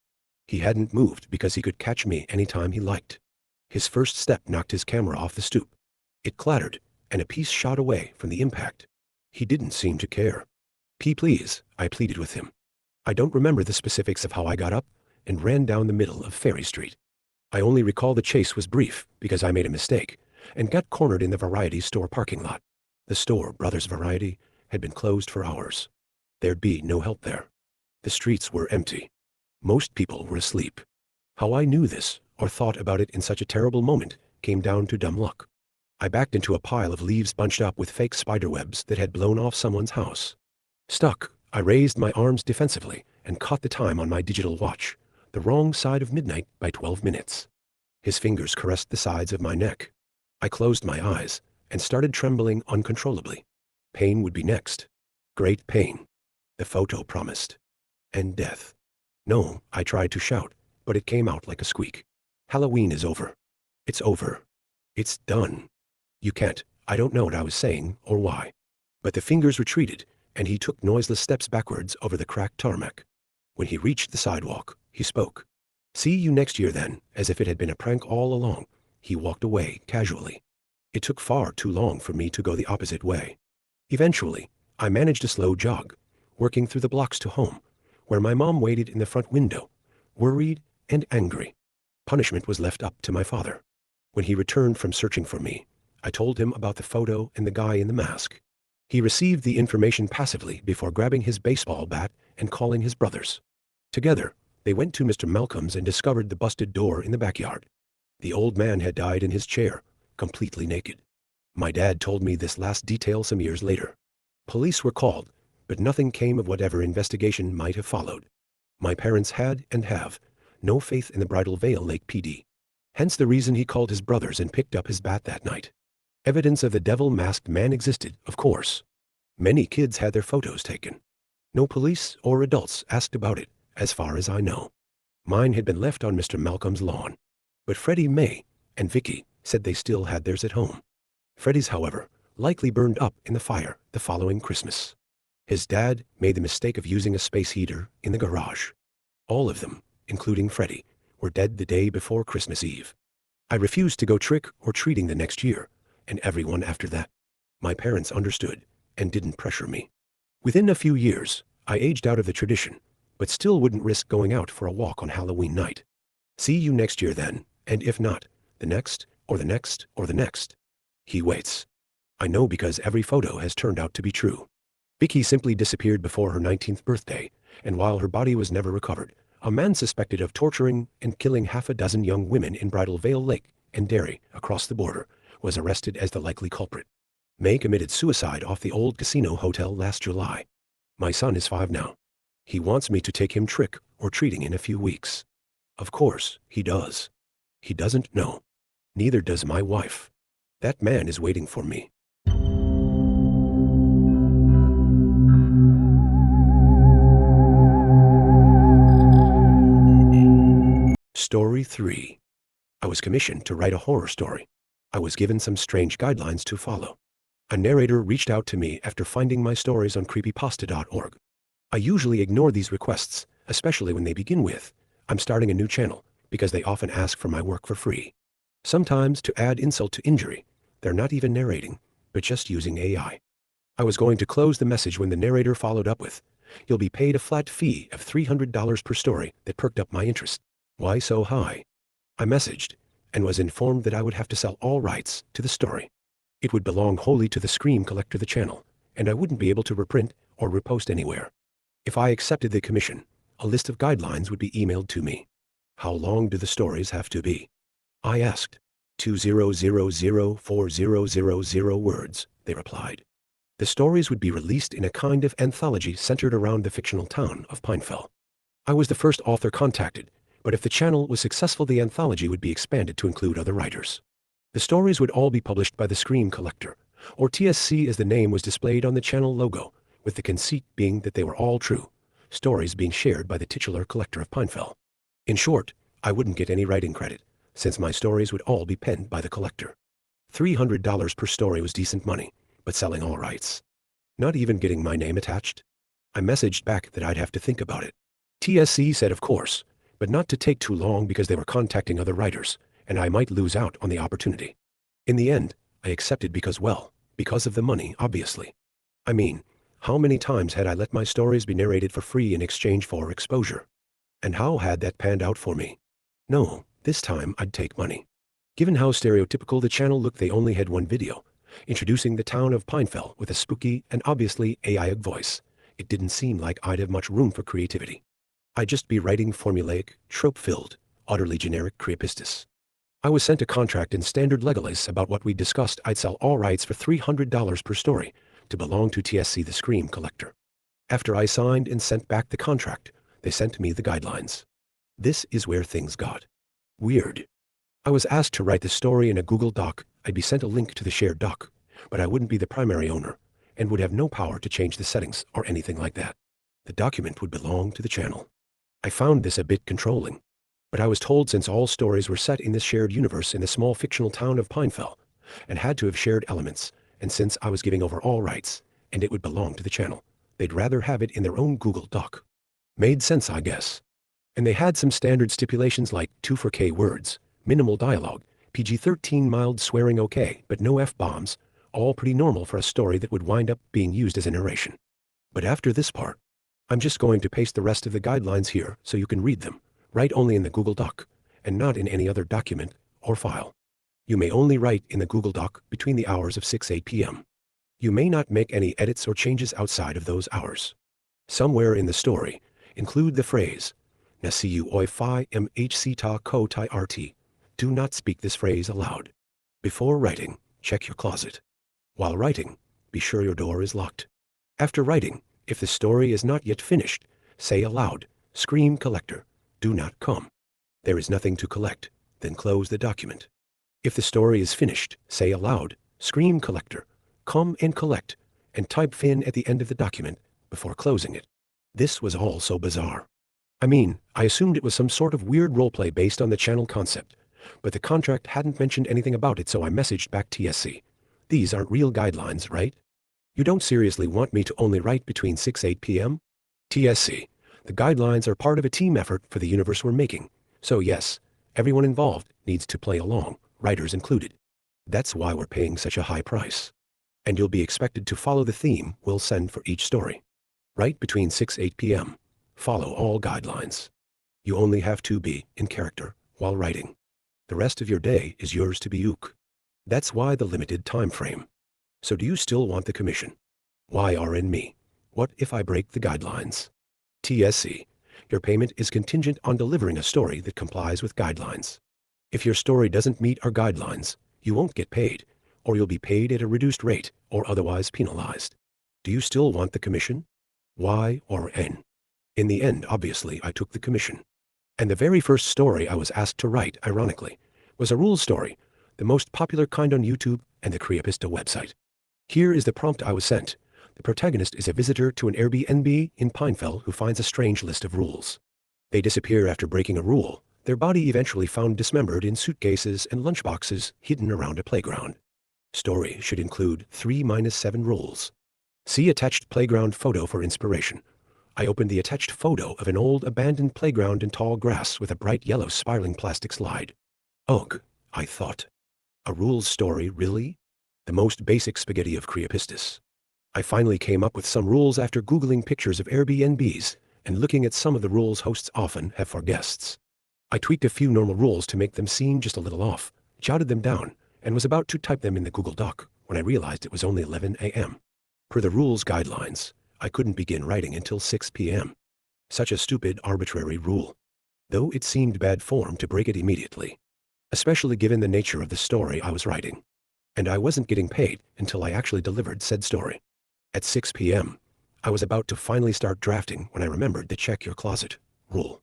He hadn't moved because he could catch me any time he liked. His first step knocked his camera off the stoop. It clattered, and a piece shot away from the impact. He didn't seem to care. Please, I pleaded with him. I don't remember the specifics of how I got up and ran down the middle of Ferry Street. I only recall the chase was brief because I made a mistake and got cornered in the variety store parking lot. The store, Brothers Variety, had been closed for hours. There'd be no help there. The streets were empty. Most people were asleep. How I knew this, or thought about it in such a terrible moment, came down to dumb luck. I backed into a pile of leaves bunched up with fake spiderwebs that had blown off someone's house. Stuck, I raised my arms defensively and caught the time on my digital watch, the wrong side of midnight by 12 minutes. His fingers caressed the sides of my neck. I closed my eyes and started trembling uncontrollably. Pain would be next. Great pain. The photo promised. And death. No, I tried to shout, but it came out like a squeak. Halloween is over. It's over. It's done. You can't. I don't know what I was saying or why. But the fingers retreated, and he took noiseless steps backwards over the cracked tarmac. When he reached the sidewalk, he spoke. See you next year then, as if it had been a prank all along. He walked away casually. It took far too long for me to go the opposite way. Eventually, I managed a slow jog, working through the blocks to home, where my mom waited in the front window, worried and angry. Punishment was left up to my father. When he returned from searching for me, I told him about the photo and the guy in the mask. He received the information passively before grabbing his baseball bat and calling his brothers. Together, they went to Mr. Malcolm's and discovered the busted door in the backyard. The old man had died in his chair, completely naked. My dad told me this last detail some years later. Police were called, but nothing came of whatever investigation might have followed. My parents had, and have, no faith in the Bridal Veil Lake PD. Hence the reason he called his brothers and picked up his bat that night. Evidence of the devil-masked man existed, of course. Many kids had their photos taken. No police or adults asked about it, as far as I know. Mine had been left on Mr. Malcolm's lawn. But Freddie May and Vicky said they still had theirs at home. Freddie's, however, likely burned up in the fire the following Christmas. His dad made the mistake of using a space heater in the garage. All of them, including Freddie, were dead the day before Christmas Eve. I refused to go trick or treating the next year, and everyone after that. My parents understood and didn't pressure me. Within a few years, I aged out of the tradition, but still wouldn't risk going out for a walk on Halloween night. See you next year then, and if not, the next, or the next, or the next. He waits. I know because every photo has turned out to be true. Vicky simply disappeared before her 19th birthday, and while her body was never recovered, a man suspected of torturing and killing half a dozen young women in Bridal Veil Lake and Derry, across the border, was arrested as the likely culprit. May committed suicide off the old casino hotel last July. My son is 5 now. He wants me to take him trick or treating in a few weeks. Of course, he does. He doesn't know. Neither does my wife. That man is waiting for me. Story 3. I was commissioned to write a horror story. I was given some strange guidelines to follow. A narrator reached out to me after finding my stories on creepypasta.org. I usually ignore these requests, especially when they begin with, "I'm starting a new channel," because they often ask for my work for free. Sometimes, to add insult to injury, they're not even narrating, but just using AI. I was going to close the message when the narrator followed up with, "You'll be paid a flat fee of $300 per story," that perked up my interest. Why so high? I messaged, and was informed that I would have to sell all rights to the story. It would belong wholly to the Scream Collector, the channel, and I wouldn't be able to reprint or repost anywhere. If I accepted the commission, a list of guidelines would be emailed to me. How long do the stories have to be? I asked. 2000400 words, they replied. The stories would be released in a kind of anthology centered around the fictional town of Pinefell. I was the first author contacted, but if the channel was successful, the anthology would be expanded to include other writers. The stories would all be published by the Scream Collector, or TSC as the name was displayed on the channel logo, with the conceit being that they were all true, stories being shared by the titular collector of Pinefell. In short, I wouldn't get any writing credit, since my stories would all be penned by the collector. $300 per story was decent money, but selling all rights. Not even getting my name attached? I messaged back that I'd have to think about it. TSC said of course, but not to take too long because they were contacting other writers, and I might lose out on the opportunity. In the end, I accepted because of the money, obviously. I mean, how many times had I let my stories be narrated for free in exchange for exposure? And how had that panned out for me? No, this time I'd take money. Given how stereotypical the channel looked, they only had one video, introducing the town of Pinefell with a spooky and obviously AI voice. It didn't seem like I'd have much room for creativity. I'd just be writing formulaic, trope-filled, utterly generic creepistas. I was sent a contract in standard legalese about what we discussed. I'd sell all rights for $300 per story to belong to TSC the Scream Collector. After I signed and sent back the contract, they sent me the guidelines. This is where things got weird. I was asked to write the story in a Google Doc. I'd be sent a link to the shared doc, but I wouldn't be the primary owner and would have no power to change the settings or anything like that. The document would belong to the channel. I found this a bit controlling, but I was told since all stories were set in this shared universe in the small fictional town of Pinefell and had to have shared elements, and since I was giving over all rights and it would belong to the channel, they'd rather have it in their own Google Doc. Made sense, I guess. And they had some standard stipulations like 2 words, minimal dialogue, PG-13 mild swearing okay, but no F-bombs, all pretty normal for a story that would wind up being used as a narration. But after this part, I'm just going to paste the rest of the guidelines here so you can read them, write only in the Google Doc, and not in any other document or file. You may only write in the Google Doc between the hours of 6-8 p.m. You may not make any edits or changes outside of those hours. Somewhere in the story, include the phrase, Nasiu oi phi mhc ta ko tai rt. Do not speak this phrase aloud. Before writing, check your closet. While writing, be sure your door is locked. After writing, if the story is not yet finished, say aloud, Scream Collector, do not come. There is nothing to collect, then close the document. If the story is finished, say aloud, Scream Collector, come and collect, and type fin at the end of the document before closing it. This was all so bizarre. I mean, I assumed it was some sort of weird roleplay based on the channel concept, but the contract hadn't mentioned anything about it, so I messaged back TSC. These aren't real guidelines, right? You don't seriously want me to only write between 6-8 p.m.? TSC, the guidelines are part of a team effort for the universe we're making. So yes, everyone involved needs to play along, writers included. That's why we're paying such a high price. And you'll be expected to follow the theme we'll send for each story. Write between 6-8 p.m. Follow all guidelines. You only have to be in character while writing. The rest of your day is yours to be ook. That's why the limited time frame. So do you still want the commission? Why RN me? What if I break the guidelines? TSC, your payment is contingent on delivering a story that complies with guidelines. If your story doesn't meet our guidelines, you won't get paid, or you'll be paid at a reduced rate or otherwise penalized. Do you still want the commission? Y or N? In the end, obviously, I took the commission. And the very first story I was asked to write, ironically, was a rules story, the most popular kind on YouTube and the Creepista website. Here is the prompt I was sent. The protagonist is a visitor to an Airbnb in Pinefell who finds a strange list of rules. They disappear after breaking a rule, their body eventually found dismembered in suitcases and lunchboxes hidden around a playground. Story should include 3-7 rules. See attached playground photo for inspiration. I opened the attached photo of an old abandoned playground in tall grass with a bright yellow spiraling plastic slide. Ugh, I thought. A rules story, really? The most basic spaghetti of creepistas. I finally came up with some rules after Googling pictures of Airbnbs and looking at some of the rules hosts often have for guests. I tweaked a few normal rules to make them seem just a little off, jotted them down, and was about to type them in the Google Doc when I realized it was only 11 a.m. Per the rules guidelines, I couldn't begin writing until 6 p.m. Such a stupid, arbitrary rule. Though it seemed bad form to break it immediately, especially given the nature of the story I was writing. And I wasn't getting paid until I actually delivered said story. At 6 p.m., I was about to finally start drafting when I remembered the check your closet rule.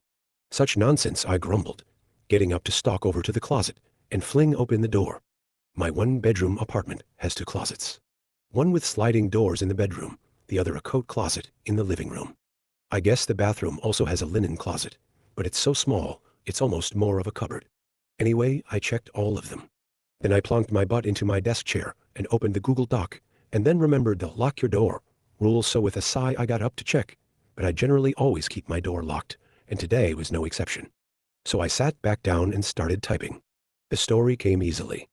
Such nonsense, I grumbled, getting up to stalk over to the closet and fling open the door. My one-bedroom apartment has 2 closets. One with sliding doors in the bedroom, the other a coat closet in the living room. I guess the bathroom also has a linen closet, but it's so small, it's almost more of a cupboard. Anyway, I checked all of them. Then I plonked my butt into my desk chair and opened the Google Doc, and then remembered the lock your door rule, so with a sigh I got up to check, but I generally always keep my door locked, and today was no exception. So I sat back down and started typing. The story came easily.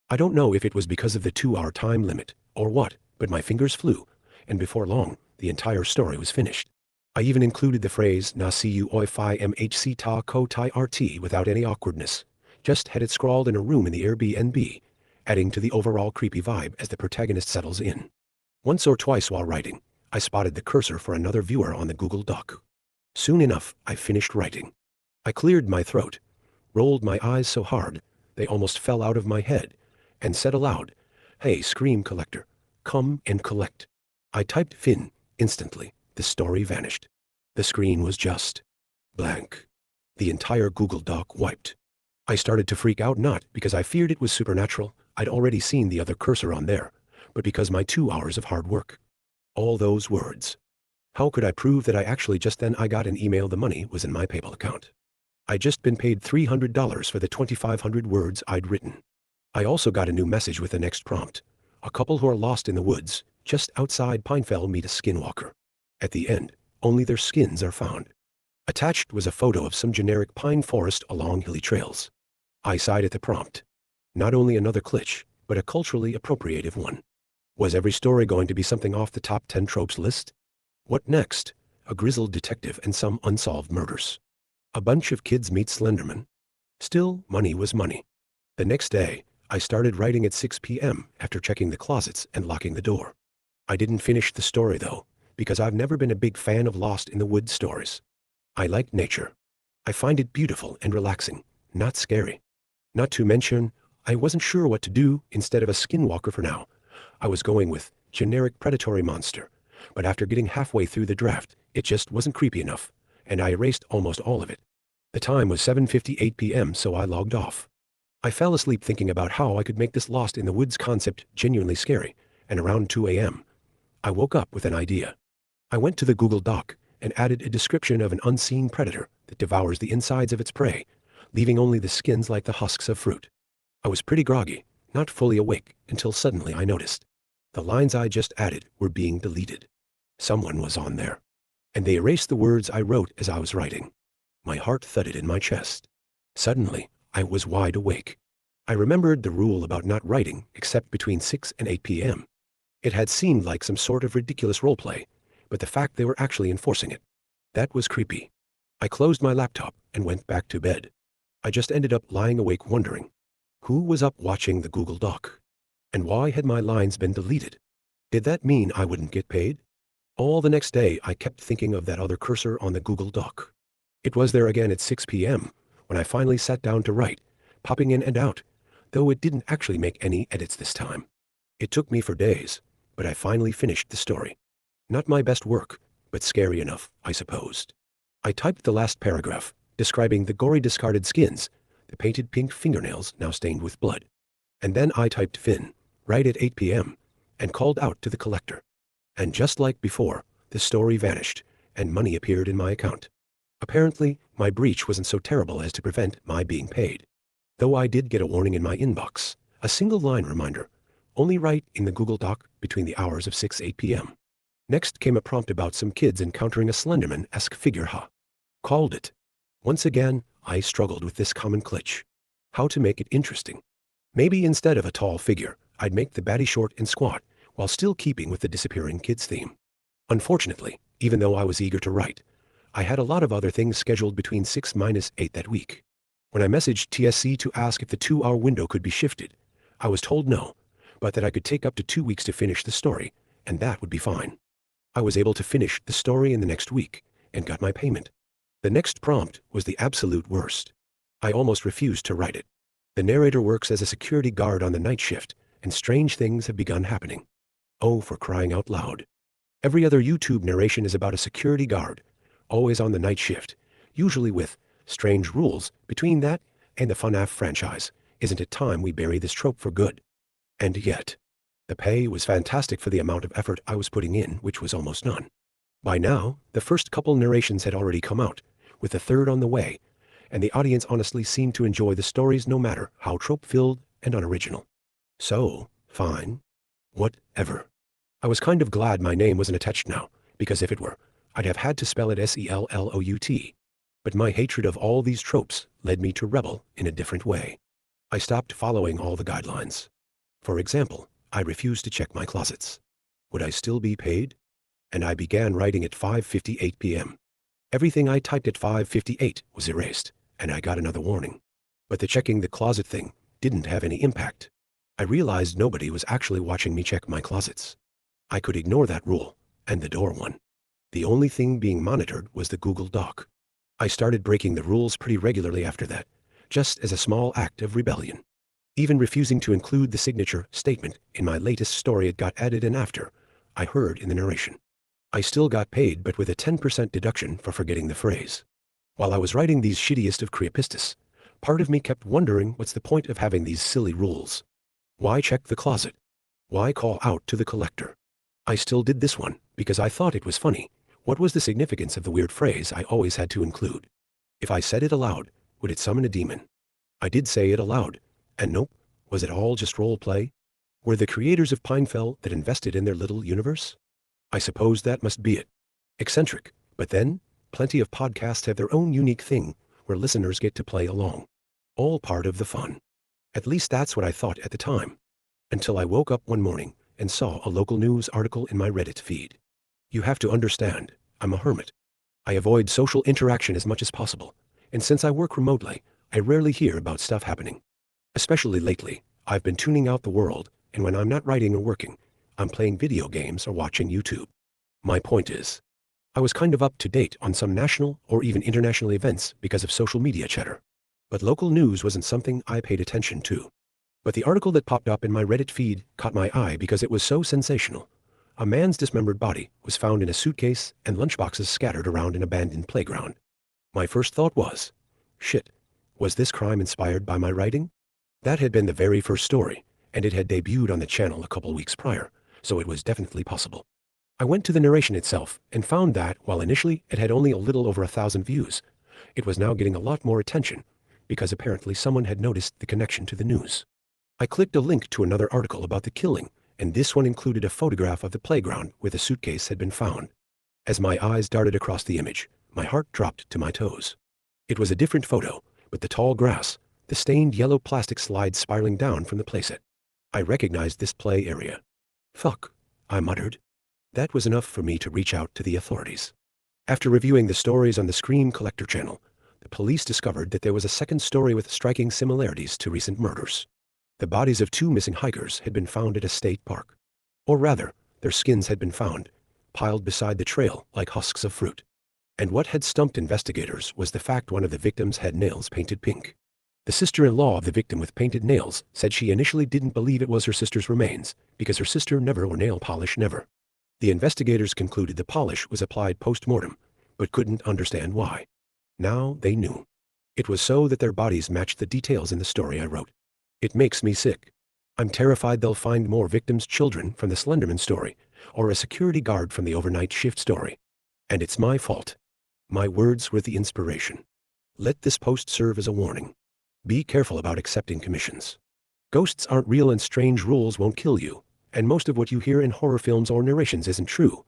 I don't know if it was because of the 2-hour time limit, or what, but my fingers flew, and before long, the entire story was finished. I even included the phrase na siu oi phi mhc ta ko tai rt without any awkwardness, just had it scrawled in a room in the Airbnb, adding to the overall creepy vibe as the protagonist settles in. Once or twice while writing, I spotted the cursor for another viewer on the Google Doc. Soon enough, I finished writing. I cleared my throat, rolled my eyes so hard, they almost fell out of my head, and said aloud, "Hey, scream collector, come and collect." I typed Finn. Instantly, the story vanished. The screen was just blank. The entire Google Doc wiped. I started to freak out, not because I feared it was supernatural, I'd already seen the other cursor on there, but because my 2 hours of hard work. All those words. How could I prove that I got an email the money was in my PayPal account? I'd just been paid $300 for the 2,500 words I'd written. I also got a new message with the next prompt. A couple who are lost in the woods, just outside Pinefell, meet a skinwalker. At the end, only their skins are found. Attached was a photo of some generic pine forest along hilly trails. I sighed at the prompt. Not only another glitch, but a culturally appropriative one. Was every story going to be something off the top 10 tropes list? What next? A grizzled detective and some unsolved murders. A bunch of kids meet Slenderman. Still, money was money. The next day, I started writing at 6 p.m. after checking the closets and locking the door. I didn't finish the story though, because I've never been a big fan of Lost in the Woods stories. I like nature. I find it beautiful and relaxing, not scary. Not to mention, I wasn't sure what to do instead of a skinwalker for now. I was going with generic predatory monster, but after getting halfway through the draft, it just wasn't creepy enough, and I erased almost all of it. The time was 7:58 p.m., so I logged off. I fell asleep thinking about how I could make this Lost in the Woods concept genuinely scary, and around 2 a.m., I woke up with an idea. I went to the Google Doc and added a description of an unseen predator that devours the insides of its prey, leaving only the skins like the husks of fruit. I was pretty groggy, not fully awake, until suddenly I noticed. The lines I just added were being deleted. Someone was on there. And they erased the words I wrote as I was writing. My heart thudded in my chest. Suddenly, I was wide awake. I remembered the rule about not writing except between 6 and 8 p.m. It had seemed like some sort of ridiculous roleplay, but the fact they were actually enforcing it, that was creepy. I closed my laptop and went back to bed. I just ended up lying awake wondering, who was up watching the Google Doc? And why had my lines been deleted? Did that mean I wouldn't get paid? All the next day, I kept thinking of that other cursor on the Google Doc. It was there again at 6 p.m. when I finally sat down to write, popping in and out, though it didn't actually make any edits this time. It took me for days, but I finally finished the story. Not my best work, but scary enough, I supposed. I typed the last paragraph, describing the gory discarded skins, the painted pink fingernails now stained with blood. And then I typed Finn, right at 8 p.m., and called out to the collector. And just like before, the story vanished, and money appeared in my account. Apparently, my breach wasn't so terrible as to prevent my being paid. Though I did get a warning in my inbox, a single line reminder, only write in the Google Doc between the hours of 6-8 p.m. Next came a prompt about some kids encountering a Slenderman-esque figure. Called it. Once again, I struggled with this common glitch. How to make it interesting. Maybe instead of a tall figure, I'd make the baddie short and squat, while still keeping with the disappearing kids theme. Unfortunately, even though I was eager to write, I had a lot of other things scheduled between 6-8 that week. When I messaged TSC to ask if the 2-hour window could be shifted, I was told no, but that I could take up to 2 weeks to finish the story, and that would be fine. I was able to finish the story in the next week, and got my payment. The next prompt was the absolute worst. I almost refused to write it. The narrator works as a security guard on the night shift, and strange things have begun happening. Oh, for crying out loud. Every other YouTube narration is about a security guard, always on the night shift, usually with strange rules. Between that and the FNAF franchise, isn't it time we bury this trope for good? And yet, the pay was fantastic for the amount of effort I was putting in, which was almost none. By now, the first couple narrations had already come out, with the third on the way, and the audience honestly seemed to enjoy the stories no matter how trope-filled and unoriginal. So, fine. Whatever. I was kind of glad my name wasn't attached now, because if it were, I'd have had to spell it SELLOUT. But my hatred of all these tropes led me to rebel in a different way. I stopped following all the guidelines. For example, I refused to check my closets. Would I still be paid? And I began writing at 5:58 p.m. Everything I typed at 5:58 was erased, and I got another warning. But the checking the closet thing didn't have any impact. I realized nobody was actually watching me check my closets. I could ignore that rule, and the door one. The only thing being monitored was the Google Doc. I started breaking the rules pretty regularly after that, just as a small act of rebellion. Even refusing to include the signature statement in my latest story, it got added in after I heard in the narration. I still got paid, but with a 10% deduction for forgetting the phrase. While I was writing these shittiest of creepypastas, part of me kept wondering, what's the point of having these silly rules? Why check the closet? Why call out to the collector? I still did this one because I thought it was funny. What was the significance of the weird phrase I always had to include? If I said it aloud, would it summon a demon? I did say it aloud, and nope, was it all just role play? Were the creators of Pinefell that invested in their little universe? I suppose that must be it. Eccentric, but then, plenty of podcasts have their own unique thing where listeners get to play along. All part of the fun. At least that's what I thought at the time. Until I woke up one morning and saw a local news article in my Reddit feed. You have to understand, I'm a hermit. I avoid social interaction as much as possible, and since I work remotely, I rarely hear about stuff happening. Especially lately, I've been tuning out the world, and when I'm not writing or working, I'm playing video games or watching YouTube. My point is, I was kind of up to date on some national or even international events because of social media chatter. But local news wasn't something I paid attention to. But the article that popped up in my Reddit feed caught my eye because it was so sensational. A man's dismembered body was found in a suitcase and lunchboxes scattered around an abandoned playground. My first thought was, shit, was this crime inspired by my writing? That had been the very first story, and it had debuted on the channel a couple weeks prior, so it was definitely possible. I went to the narration itself and found that, while initially it had only a little over 1,000 views, it was now getting a lot more attention, because apparently someone had noticed the connection to the news. I clicked a link to another article about the killing, and this one included a photograph of the playground where the suitcase had been found. As my eyes darted across the image, my heart dropped to my toes. It was a different photo, but the tall grass, the stained yellow plastic slides spiraling down from the playset. I recognized this play area. Fuck, I muttered. That was enough for me to reach out to the authorities. After reviewing the stories on the Scream Collector channel, the police discovered that there was a second story with striking similarities to recent murders. The bodies of 2 missing hikers had been found at a state park. Or rather, their skins had been found, piled beside the trail like husks of fruit. And what had stumped investigators was the fact one of the victims had nails painted pink. The sister-in-law of the victim with painted nails said she initially didn't believe it was her sister's remains because her sister never wore nail polish, never. The investigators concluded the polish was applied post-mortem, but couldn't understand why. Now they knew. It was so that their bodies matched the details in the story I wrote. It makes me sick. I'm terrified they'll find more victims' children from the Slenderman story, or a security guard from the overnight shift story. And it's my fault. My words were the inspiration. Let this post serve as a warning. Be careful about accepting commissions. Ghosts aren't real and strange rules won't kill you, and most of what you hear in horror films or narrations isn't true.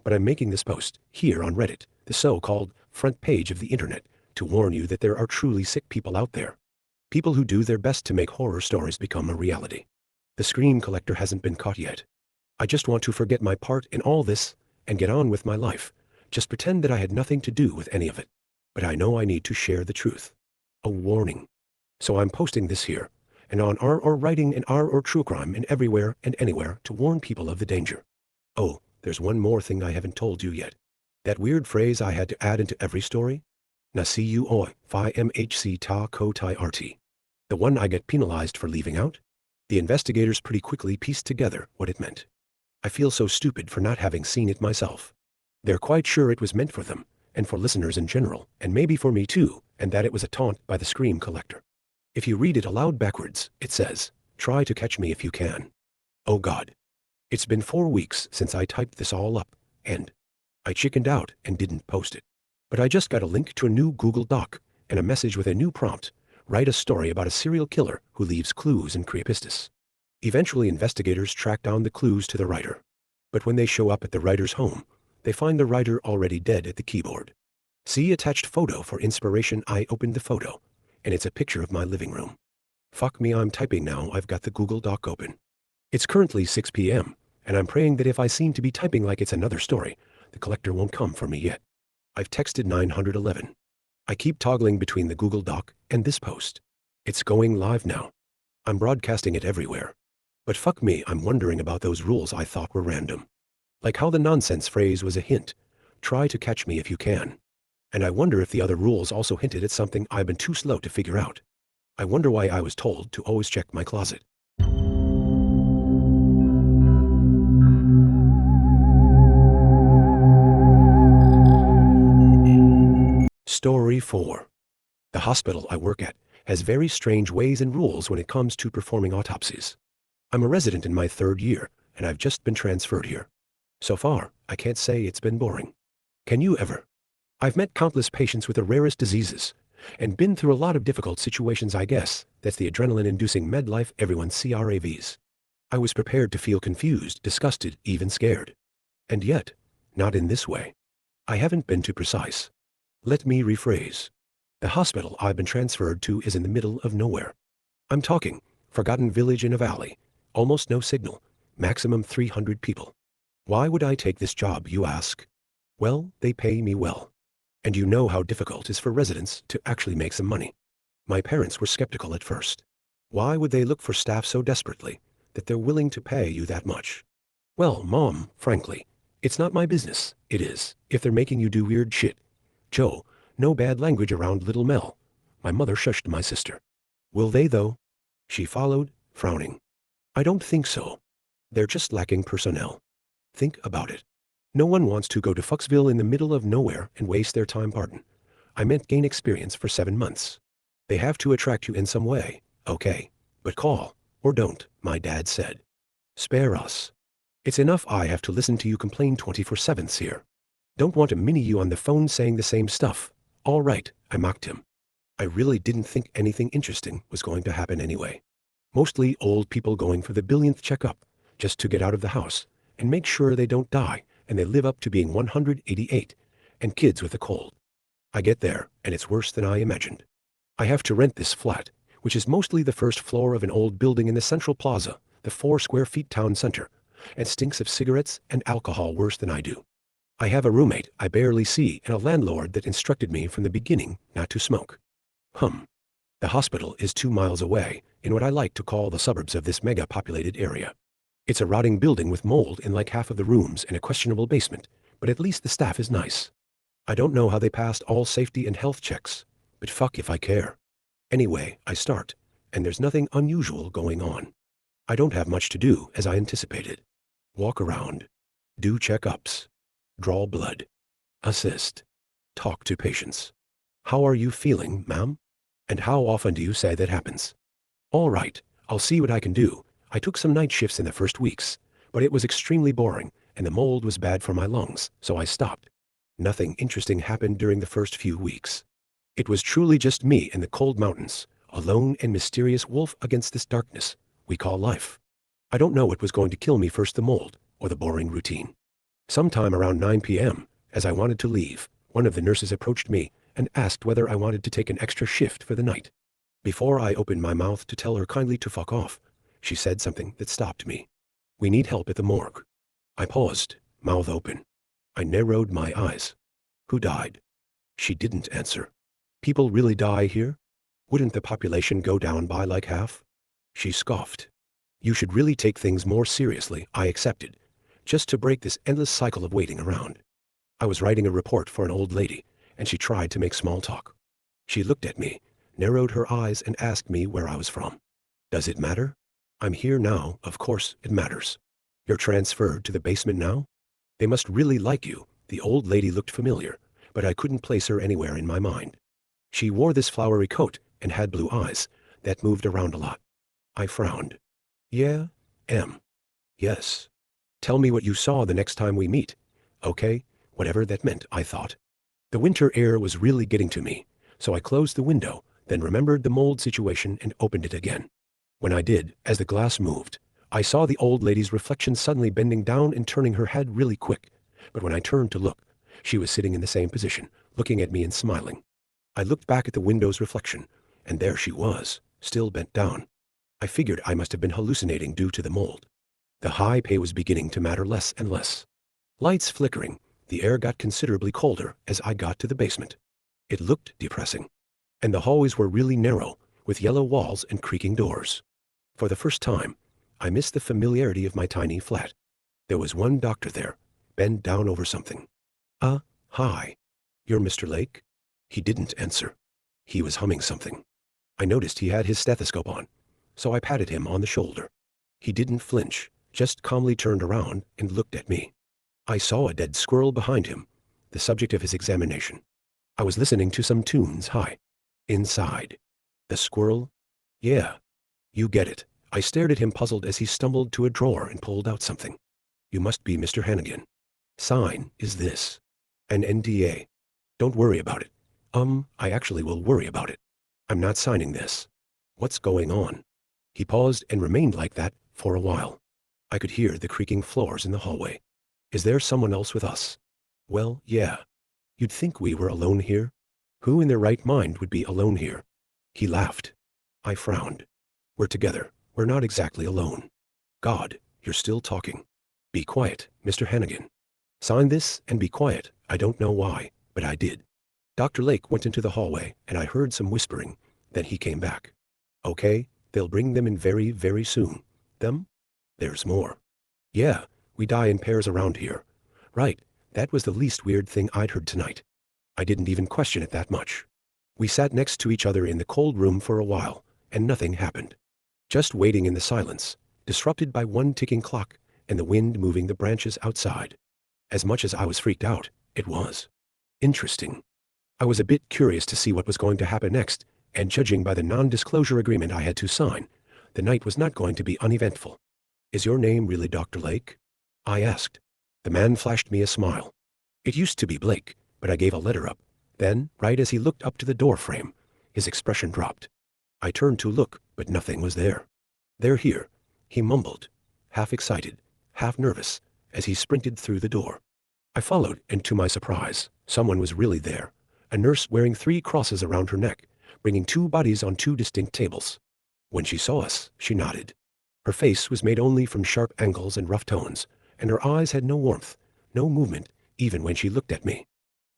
But I'm making this post, here on Reddit, the so-called front page of the internet, to warn you that there are truly sick people out there. People who do their best to make horror stories become a reality. The Scream Collector hasn't been caught yet. I just want to forget my part in all this and get on with my life. Just pretend that I had nothing to do with any of it. But I know I need to share the truth. A warning. So I'm posting this here, and on R or writing and R or true crime and everywhere and anywhere to warn people of the danger. Oh, there's one more thing I haven't told you yet. That weird phrase I had to add into every story? Nasiu oi, phi mhc ta ko tai rt. The one I get penalized for leaving out? The investigators pretty quickly pieced together what it meant. I feel so stupid for not having seen it myself. They're quite sure it was meant for them, and for listeners in general, and maybe for me too, and that it was a taunt by the Scream Collector. If you read it aloud backwards, it says, "Try to catch me if you can." Oh God. It's been 4 weeks since I typed this all up, and I chickened out and didn't post it. But I just got a link to a new Google Doc and a message with a new prompt. Write a story about a serial killer who leaves clues in creepypastas. Eventually, investigators track down the clues to the writer. But when they show up at the writer's home, they find the writer already dead at the keyboard. See attached photo for inspiration. I opened the photo, and it's a picture of my living room. Fuck me, I'm typing now. I've got the Google Doc open. It's currently 6 p.m., and I'm praying that if I seem to be typing like it's another story, the collector won't come for me yet. I've texted 911. I keep toggling between the Google Doc and this post. It's going live now. I'm broadcasting it everywhere. But fuck me, I'm wondering about those rules I thought were random. Like how the nonsense phrase was a hint. Try to catch me if you can. And I wonder if the other rules also hinted at something I've been too slow to figure out. I wonder why I was told to always check my closet. Story 4. The hospital I work at has very strange ways and rules when it comes to performing autopsies. I'm a resident in my 3rd year, and I've just been transferred here. So far, I can't say it's been boring. Can you ever? I've met countless patients with the rarest diseases, and been through a lot of difficult situations. I guess that's the adrenaline-inducing med life everyone's CRAVs. I was prepared to feel confused, disgusted, even scared. And yet, not in this way. I haven't been too precise. Let me rephrase. The hospital I've been transferred to is in the middle of nowhere. I'm talking forgotten village in a valley, almost no signal, maximum 300 people. Why would I take this job, you ask? Well, they pay me well. And you know how difficult it is for residents to actually make some money. My parents were skeptical at first. Why would they look for staff so desperately that they're willing to pay you that much? Well, Mom, frankly, it's not my business. It is, if they're making you do weird shit. Joe, no bad language around little Mel. My mother shushed my sister. Will they, though? She followed, frowning. I don't think so. They're just lacking personnel. Think about it. No one wants to go to Fucksville in the middle of nowhere and waste their time. Pardon. I meant gain experience for 7 months. They have to attract you in some way, okay? But call, or don't, my dad said. Spare us. It's enough I have to listen to you complain 24/7 here. Don't want to mini you on the phone saying the same stuff. All right, I mocked him. I really didn't think anything interesting was going to happen anyway. Mostly old people going for the billionth checkup, just to get out of the house, and make sure they don't die, and they live up to being 188, and kids with a cold. I get there, and it's worse than I imagined. I have to rent this flat, which is mostly the first floor of an old building in the Central Plaza, the 4 square feet town center, and stinks of cigarettes and alcohol worse than I do. I have a roommate I barely see and a landlord that instructed me from the beginning not to smoke. The hospital is 2 miles away, in what I like to call the suburbs of this mega-populated area. It's a rotting building with mold in like half of the rooms and a questionable basement, but at least the staff is nice. I don't know how they passed all safety and health checks, but fuck if I care. Anyway, I start, and there's nothing unusual going on. I don't have much to do, as I anticipated. Walk around. Do checkups. Draw blood. Assist. Talk to patients. How are you feeling, ma'am? And how often do you say that happens? All right, I'll see what I can do. I took some night shifts in the first weeks, but it was extremely boring, and the mold was bad for my lungs, so I stopped. Nothing interesting happened during the first few weeks. It was truly just me in the cold mountains, a lone and mysterious wolf against this darkness we call life. I don't know what was going to kill me first, the mold or the boring routine. Sometime around 9 p.m., as I wanted to leave, one of the nurses approached me and asked whether I wanted to take an extra shift for the night. Before I opened my mouth to tell her kindly to fuck off, she said something that stopped me. We need help at the morgue. I paused, mouth open. I narrowed my eyes. Who died? She didn't answer. People really die here? Wouldn't the population go down by like half? She scoffed. You should really take things more seriously, I accepted, just to break this endless cycle of waiting around. I was writing a report for an old lady, and she tried to make small talk. She looked at me, narrowed her eyes, and asked me where I was from. Does it matter? I'm here now, of course it matters. You're transferred to the basement now? They must really like you. The old lady looked familiar, but I couldn't place her anywhere in my mind. She wore this flowery coat and had blue eyes that moved around a lot. I frowned. Yeah, yes. Tell me what you saw the next time we meet. Okay, whatever that meant, I thought. The winter air was really getting to me, so I closed the window, then remembered the mold situation and opened it again. When I did, as the glass moved, I saw the old lady's reflection suddenly bending down and turning her head really quick. But when I turned to look, she was sitting in the same position, looking at me and smiling. I looked back at the window's reflection, and there she was, still bent down. I figured I must have been hallucinating due to the mold. The high pay was beginning to matter less and less. Lights flickering, the air got considerably colder as I got to the basement. It looked depressing. And the hallways were really narrow, with yellow walls and creaking doors. For the first time, I missed the familiarity of my tiny flat. There was one doctor there, bent down over something. Hi. You're Mr. Lake? He didn't answer. He was humming something. I noticed he had his stethoscope on, so I patted him on the shoulder. He didn't flinch, just calmly turned around and looked at me. I saw a dead squirrel behind him, the subject of his examination. I was listening to some tunes high. Inside. The squirrel? Yeah. You get it. I stared at him puzzled as he stumbled to a drawer and pulled out something. You must be Mr. Hannigan. Sign is this. An NDA. Don't worry about it. I actually will worry about it. I'm not signing this. What's going on? He paused and remained like that for a while. I could hear the creaking floors in the hallway. Is there someone else with us? Well, yeah. You'd think we were alone here? Who in their right mind would be alone here? He laughed. I frowned. We're together. We're not exactly alone. God, you're still talking. Be quiet, Mr. Hannigan. Sign this and be quiet. I don't know why, but I did. Dr. Lake went into the hallway, and I heard some whispering. Then he came back. Okay, they'll bring them in very, very soon. Them? There's more. Yeah, we die in pairs around here. Right, that was the least weird thing I'd heard tonight. I didn't even question it that much. We sat next to each other in the cold room for a while, and nothing happened. Just waiting in the silence, disrupted by one ticking clock and the wind moving the branches outside. As much as I was freaked out, it was interesting. I was a bit curious to see what was going to happen next, and judging by the non-disclosure agreement I had to sign, the night was not going to be uneventful. Is your name really Dr. Lake? I asked. The man flashed me a smile. It used to be Blake, but I gave a letter up. Then, right as he looked up to the door frame, his expression dropped. I turned to look, but nothing was there. They're here, he mumbled, half excited, half nervous, as he sprinted through the door. I followed, and to my surprise, someone was really there, a nurse wearing 3 crosses around her neck, bringing 2 bodies on 2 distinct tables. When she saw us, she nodded. Her face was made only from sharp angles and rough tones, and her eyes had no warmth, no movement, even when she looked at me.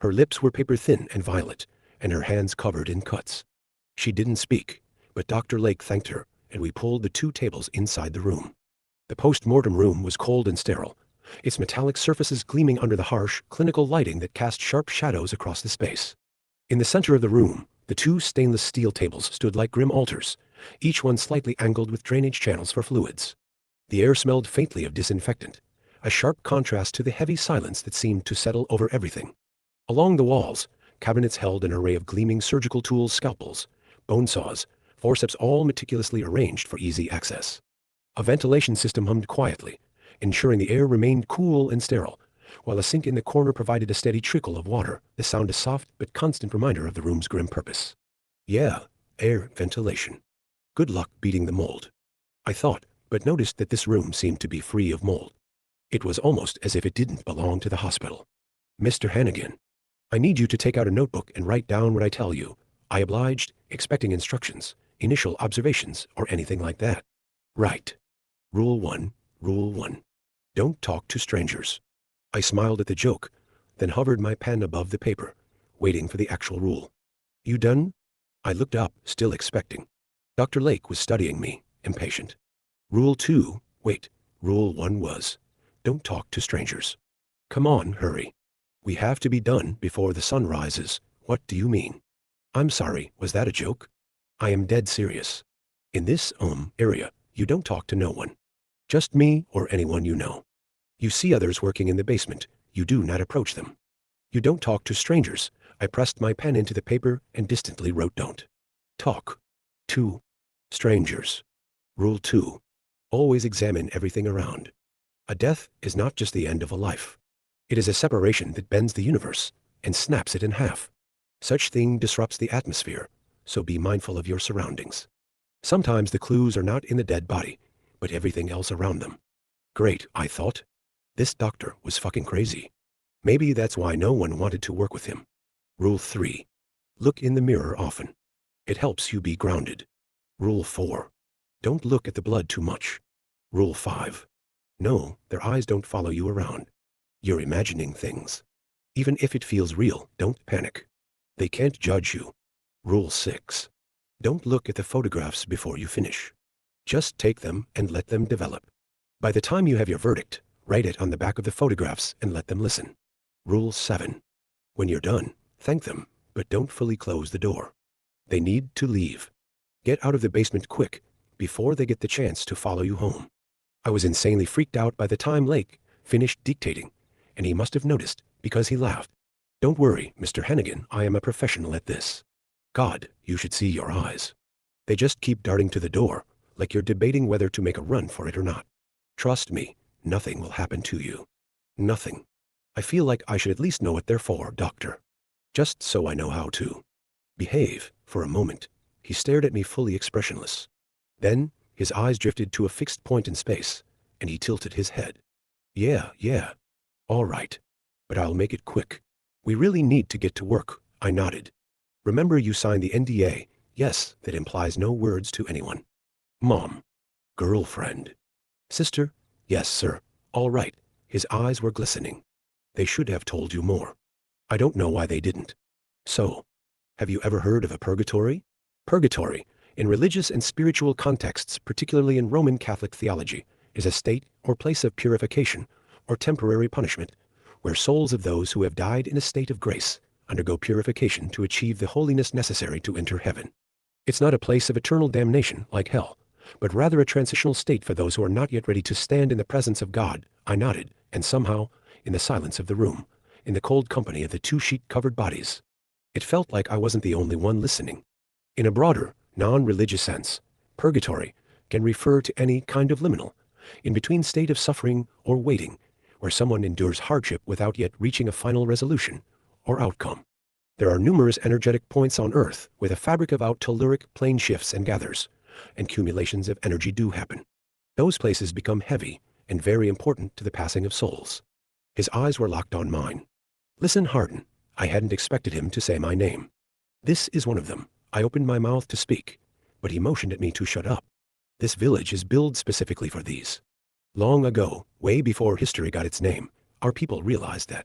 Her lips were paper-thin and violet, and her hands covered in cuts. She didn't speak, but Dr. Lake thanked her, and we pulled the 2 tables inside the room. The post-mortem room was cold and sterile, its metallic surfaces gleaming under the harsh, clinical lighting that cast sharp shadows across the space. In the center of the room, the 2 stainless steel tables stood like grim altars, each one slightly angled with drainage channels for fluids. The air smelled faintly of disinfectant, a sharp contrast to the heavy silence that seemed to settle over everything. Along the walls, cabinets held an array of gleaming surgical tools, scalpels, bone saws, forceps, all meticulously arranged for easy access. A ventilation system hummed quietly, ensuring the air remained cool and sterile, while a sink in the corner provided a steady trickle of water, the sound a soft but constant reminder of the room's grim purpose. Yeah, air ventilation. Good luck beating the mold. I thought, but noticed that this room seemed to be free of mold. It was almost as if it didn't belong to the hospital. Mr. Hannigan, I need you to take out a notebook and write down what I tell you. I obliged, expecting instructions, initial observations, or anything like that. Right. Rule 1, Rule 1. Don't talk to strangers. I smiled at the joke, then hovered my pen above the paper, waiting for the actual rule. You done? I looked up, still expecting. Dr. Lake was studying me, impatient. Rule 2, wait, Rule 1 was, don't talk to strangers. Come on, hurry. We have to be done before the sun rises. What do you mean? I'm sorry, was that a joke? I am dead serious. In this, area, you don't talk to no one. Just me or anyone you know. You see others working in the basement, you do not approach them. You don't talk to strangers. I pressed my pen into the paper and distantly wrote don't talk to strangers. Rule 2. Always examine everything around. A death is not just the end of a life. It is a separation that bends the universe and snaps it in half. Such thing disrupts the atmosphere, so be mindful of your surroundings. Sometimes the clues are not in the dead body, but everything else around them. Great, I thought. This doctor was fucking crazy. Maybe that's why no one wanted to work with him. Rule 3. Look in the mirror often. It helps you be grounded. Rule 4. Don't look at the blood too much. Rule 5. No, their eyes don't follow you around. You're imagining things. Even if it feels real, don't panic. They can't judge you. Rule 6. Don't look at the photographs before you finish. Just take them and let them develop. By the time you have your verdict, write it on the back of the photographs and let them listen. Rule 7. When you're done, thank them, but don't fully close the door. They need to leave. Get out of the basement quick, before they get the chance to follow you home. I was insanely freaked out by the time Lake finished dictating, and he must have noticed, because he laughed. Don't worry, Mr. Hennigan, I am a professional at this. God, you should see your eyes. They just keep darting to the door, like you're debating whether to make a run for it or not. Trust me, nothing will happen to you. Nothing. I feel like I should at least know what they're for, Doctor. Just so I know how to behave. For a moment, he stared at me fully expressionless. Then, his eyes drifted to a fixed point in space, and he tilted his head. Yeah. All right. But I'll make it quick. We really need to get to work, I nodded. Remember you signed the NDA. Yes, that implies no words to anyone. Mom. Girlfriend. Sister. Yes, sir. All right. His eyes were glistening. They should have told you more. I don't know why they didn't. So, have you ever heard of a purgatory? Purgatory, in religious and spiritual contexts, particularly in Roman Catholic theology, is a state or place of purification or temporary punishment, where souls of those who have died in a state of grace undergo purification to achieve the holiness necessary to enter heaven. It's not a place of eternal damnation like hell, but rather a transitional state for those who are not yet ready to stand in the presence of God. I nodded, and somehow, in the silence of the room, in the cold company of the two sheet-covered bodies, it felt like I wasn't the only one listening. In a broader, non-religious sense, purgatory can refer to any kind of liminal, in-between state of suffering or waiting, where someone endures hardship without yet reaching a final resolution or outcome. There are numerous energetic points on Earth where the fabric of out-telluric plane shifts and gathers, and accumulations of energy do happen. Those places become heavy and very important to the passing of souls. His eyes were locked on mine. Listen, Hardin. I hadn't expected him to say my name. This is one of them. I opened my mouth to speak, but he motioned at me to shut up. This village is built specifically for these. Long ago, way before history got its name, our people realized that.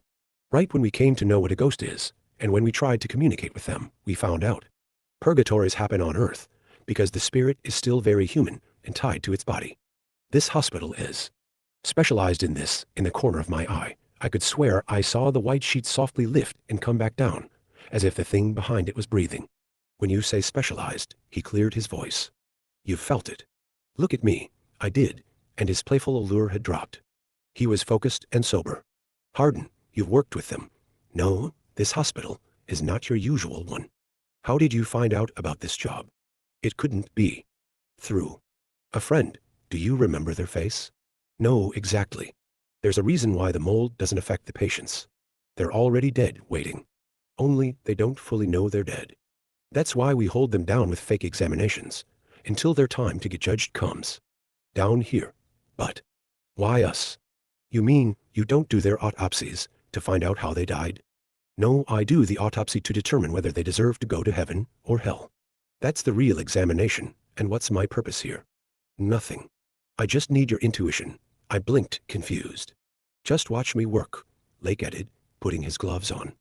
Right when we came to know what a ghost is, and when we tried to communicate with them, we found out. Purgatories happen on Earth, because the spirit is still very human and tied to its body. This hospital is specialized in this. In the corner of my eye, I could swear I saw the white sheet softly lift and come back down, as if the thing behind it was breathing. When you say specialized, he cleared his voice. You felt it. Look at me. I did, and his playful allure had dropped. He was focused and sober. Hardin, you've worked with them. No, this hospital is not your usual one. How did you find out about this job? It couldn't be. Through a friend. Do you remember their face? No, exactly. There's a reason why the mold doesn't affect the patients. They're already dead, waiting. Only they don't fully know they're dead. That's why we hold them down with fake examinations, until their time to get judged comes. Down here. But why us? You mean you don't do their autopsies to find out how they died? No, I do the autopsy to determine whether they deserve to go to heaven or hell. That's the real examination, and what's my purpose here? Nothing. I just need your intuition. I blinked, confused. Just watch me work, Lake added, putting his gloves on.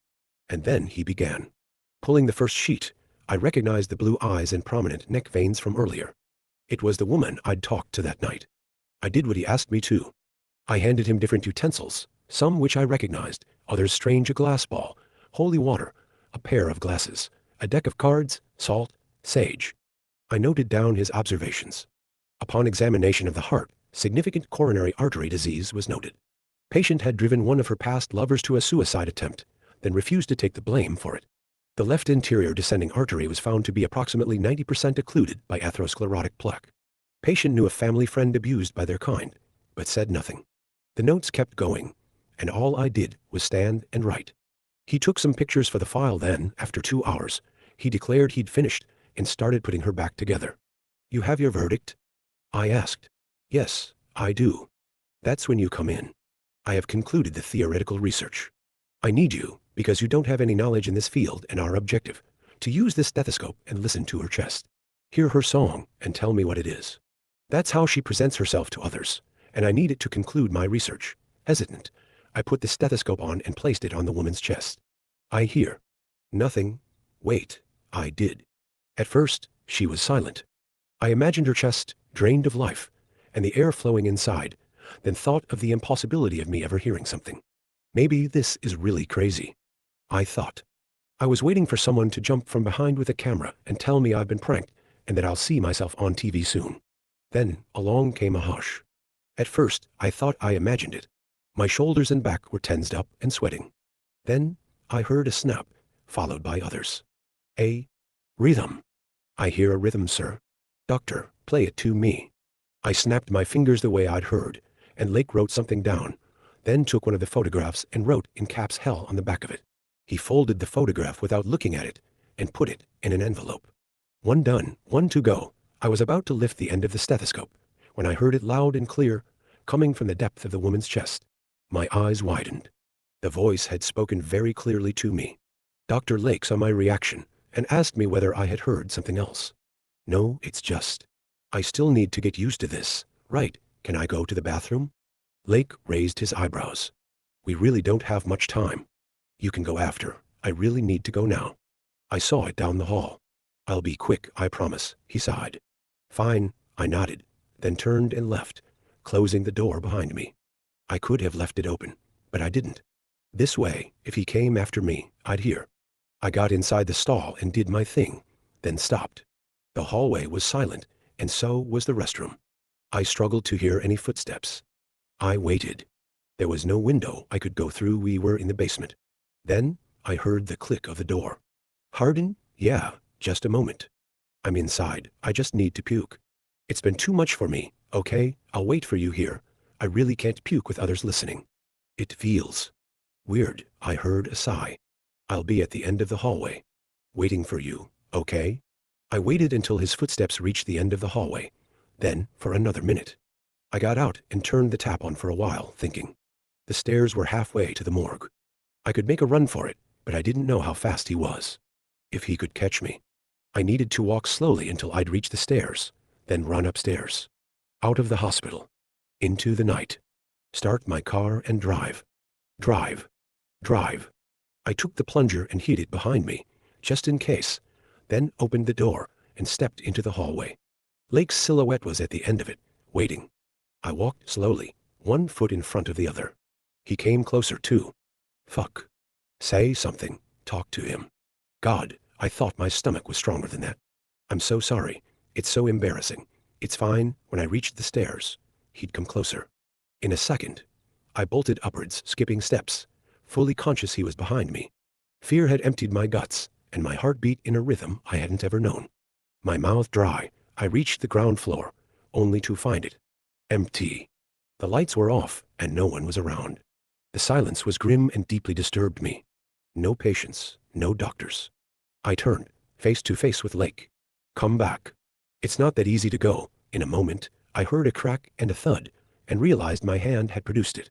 And then he began. Pulling the first sheet, I recognized the blue eyes and prominent neck veins from earlier. It was the woman I'd talked to that night. I did what he asked me to. I handed him different utensils, some which I recognized, others strange: a glass ball, holy water, a pair of glasses, a deck of cards, salt, sage. I noted down his observations. Upon examination of the heart, significant coronary artery disease was noted. Patient had driven one of her past lovers to a suicide attempt, then refused to take the blame for it. The left anterior descending artery was found to be approximately 90% occluded by atherosclerotic plaque. Patient knew a family friend abused by their kind, but said nothing. The notes kept going, and all I did was stand and write. He took some pictures for the file. Then, after 2 hours, he declared he'd finished and started putting her back together. You have your verdict? I asked. Yes, I do. That's when you come in. I have concluded the theoretical research. I need you, because you don't have any knowledge in this field, and our objective, to use this stethoscope and listen to her chest. Hear her song and tell me what it is. That's how she presents herself to others, and I need it to conclude my research. Hesitant, I put the stethoscope on and placed it on the woman's chest. I hear. Nothing. Wait, I did. At first, she was silent. I imagined her chest drained of life, and the air flowing inside, then thought of the impossibility of me ever hearing something. Maybe this is really crazy, I thought. I was waiting for someone to jump from behind with a camera and tell me I've been pranked, and that I'll see myself on TV soon. Then along came a hush. At first, I thought I imagined it. My shoulders and back were tensed up and sweating. Then I heard a snap, followed by others. A rhythm. I hear a rhythm, sir. Doctor, play it to me. I snapped my fingers the way I'd heard, and Lake wrote something down, then took one of the photographs and wrote in caps hell on the back of it. He folded the photograph without looking at it and put it in an envelope. One done, one to go. I was about to lift the end of the stethoscope when I heard it loud and clear, coming from the depth of the woman's chest. My eyes widened. The voice had spoken very clearly to me. Dr. Lake saw my reaction and asked me whether I had heard something else. No, it's just. I still need to get used to this. Right, can I go to the bathroom? Lake raised his eyebrows. We really don't have much time. You can go after. I really need to go now. I saw it down the hall. I'll be quick, I promise, he sighed. Fine, I nodded, then turned and left, closing the door behind me. I could have left it open, but I didn't. This way, if he came after me, I'd hear. I got inside the stall and did my thing, then stopped. The hallway was silent, and so was the restroom. I struggled to hear any footsteps. I waited. There was no window I could go through. We were in the basement. Then I heard the click of the door. Hardin? Yeah, just a moment. I'm inside. I just need to puke. It's been too much for me, okay? I'll wait for you here. I really can't puke with others listening. It feels weird. I heard a sigh. I'll be at the end of the hallway, waiting for you, okay? I waited until his footsteps reached the end of the hallway, then for another minute. I got out and turned the tap on for a while, thinking. The stairs were halfway to the morgue. I could make a run for it, but I didn't know how fast he was. If he could catch me. I needed to walk slowly until I'd reach the stairs, then run upstairs. Out of the hospital. Into the night. Start my car and drive. Drive. Drive. I took the plunger and hid it behind me, just in case, then opened the door and stepped into the hallway. Lake's silhouette was at the end of it, waiting. I walked slowly, one foot in front of the other. He came closer too. Fuck. Say something. Talk to him. God, I thought my stomach was stronger than that. I'm so sorry. It's so embarrassing. It's fine. When I reached the stairs, he'd come closer. In a second, I bolted upwards, skipping steps, fully conscious he was behind me. Fear had emptied my guts, and my heart beat in a rhythm I hadn't ever known. My mouth dry, I reached the ground floor, only to find it empty. The lights were off, and no one was around. The silence was grim and deeply disturbed me. No patients, no doctors. I turned, face to face with Lake. Come back. It's not that easy to go. In a moment, I heard a crack and a thud, and realized my hand had produced it.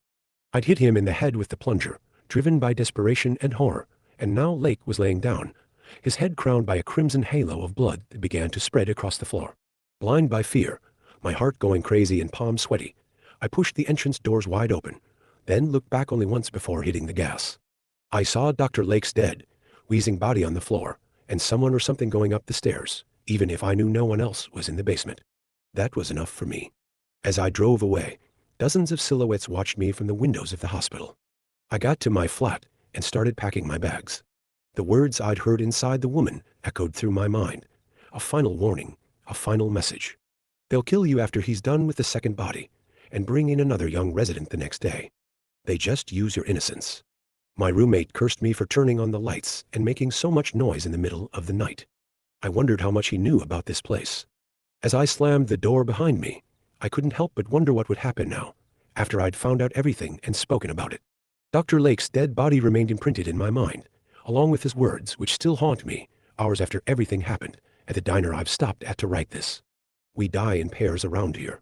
I'd hit him in the head with the plunger, driven by desperation and horror, and now Lake was laying down, his head crowned by a crimson halo of blood that began to spread across the floor. Blind by fear, my heart going crazy and palms sweaty, I pushed the entrance doors wide open, then looked back only once before hitting the gas. I saw Dr. Lake's dead, wheezing body on the floor, and someone or something going up the stairs, even if I knew no one else was in the basement. That was enough for me. As I drove away, dozens of silhouettes watched me from the windows of the hospital. I got to my flat and started packing my bags. The words I'd heard inside the woman echoed through my mind. A final warning, a final message. They'll kill you after he's done with the second body, and bring in another young resident the next day. They just use your innocence. My roommate cursed me for turning on the lights and making so much noise in the middle of the night. I wondered how much he knew about this place. As I slammed the door behind me, I couldn't help but wonder what would happen now, after I'd found out everything and spoken about it. Dr. Lake's dead body remained imprinted in my mind, along with his words, which still haunt me, hours after everything happened, at the diner I've stopped at to write this. We die in pairs around here.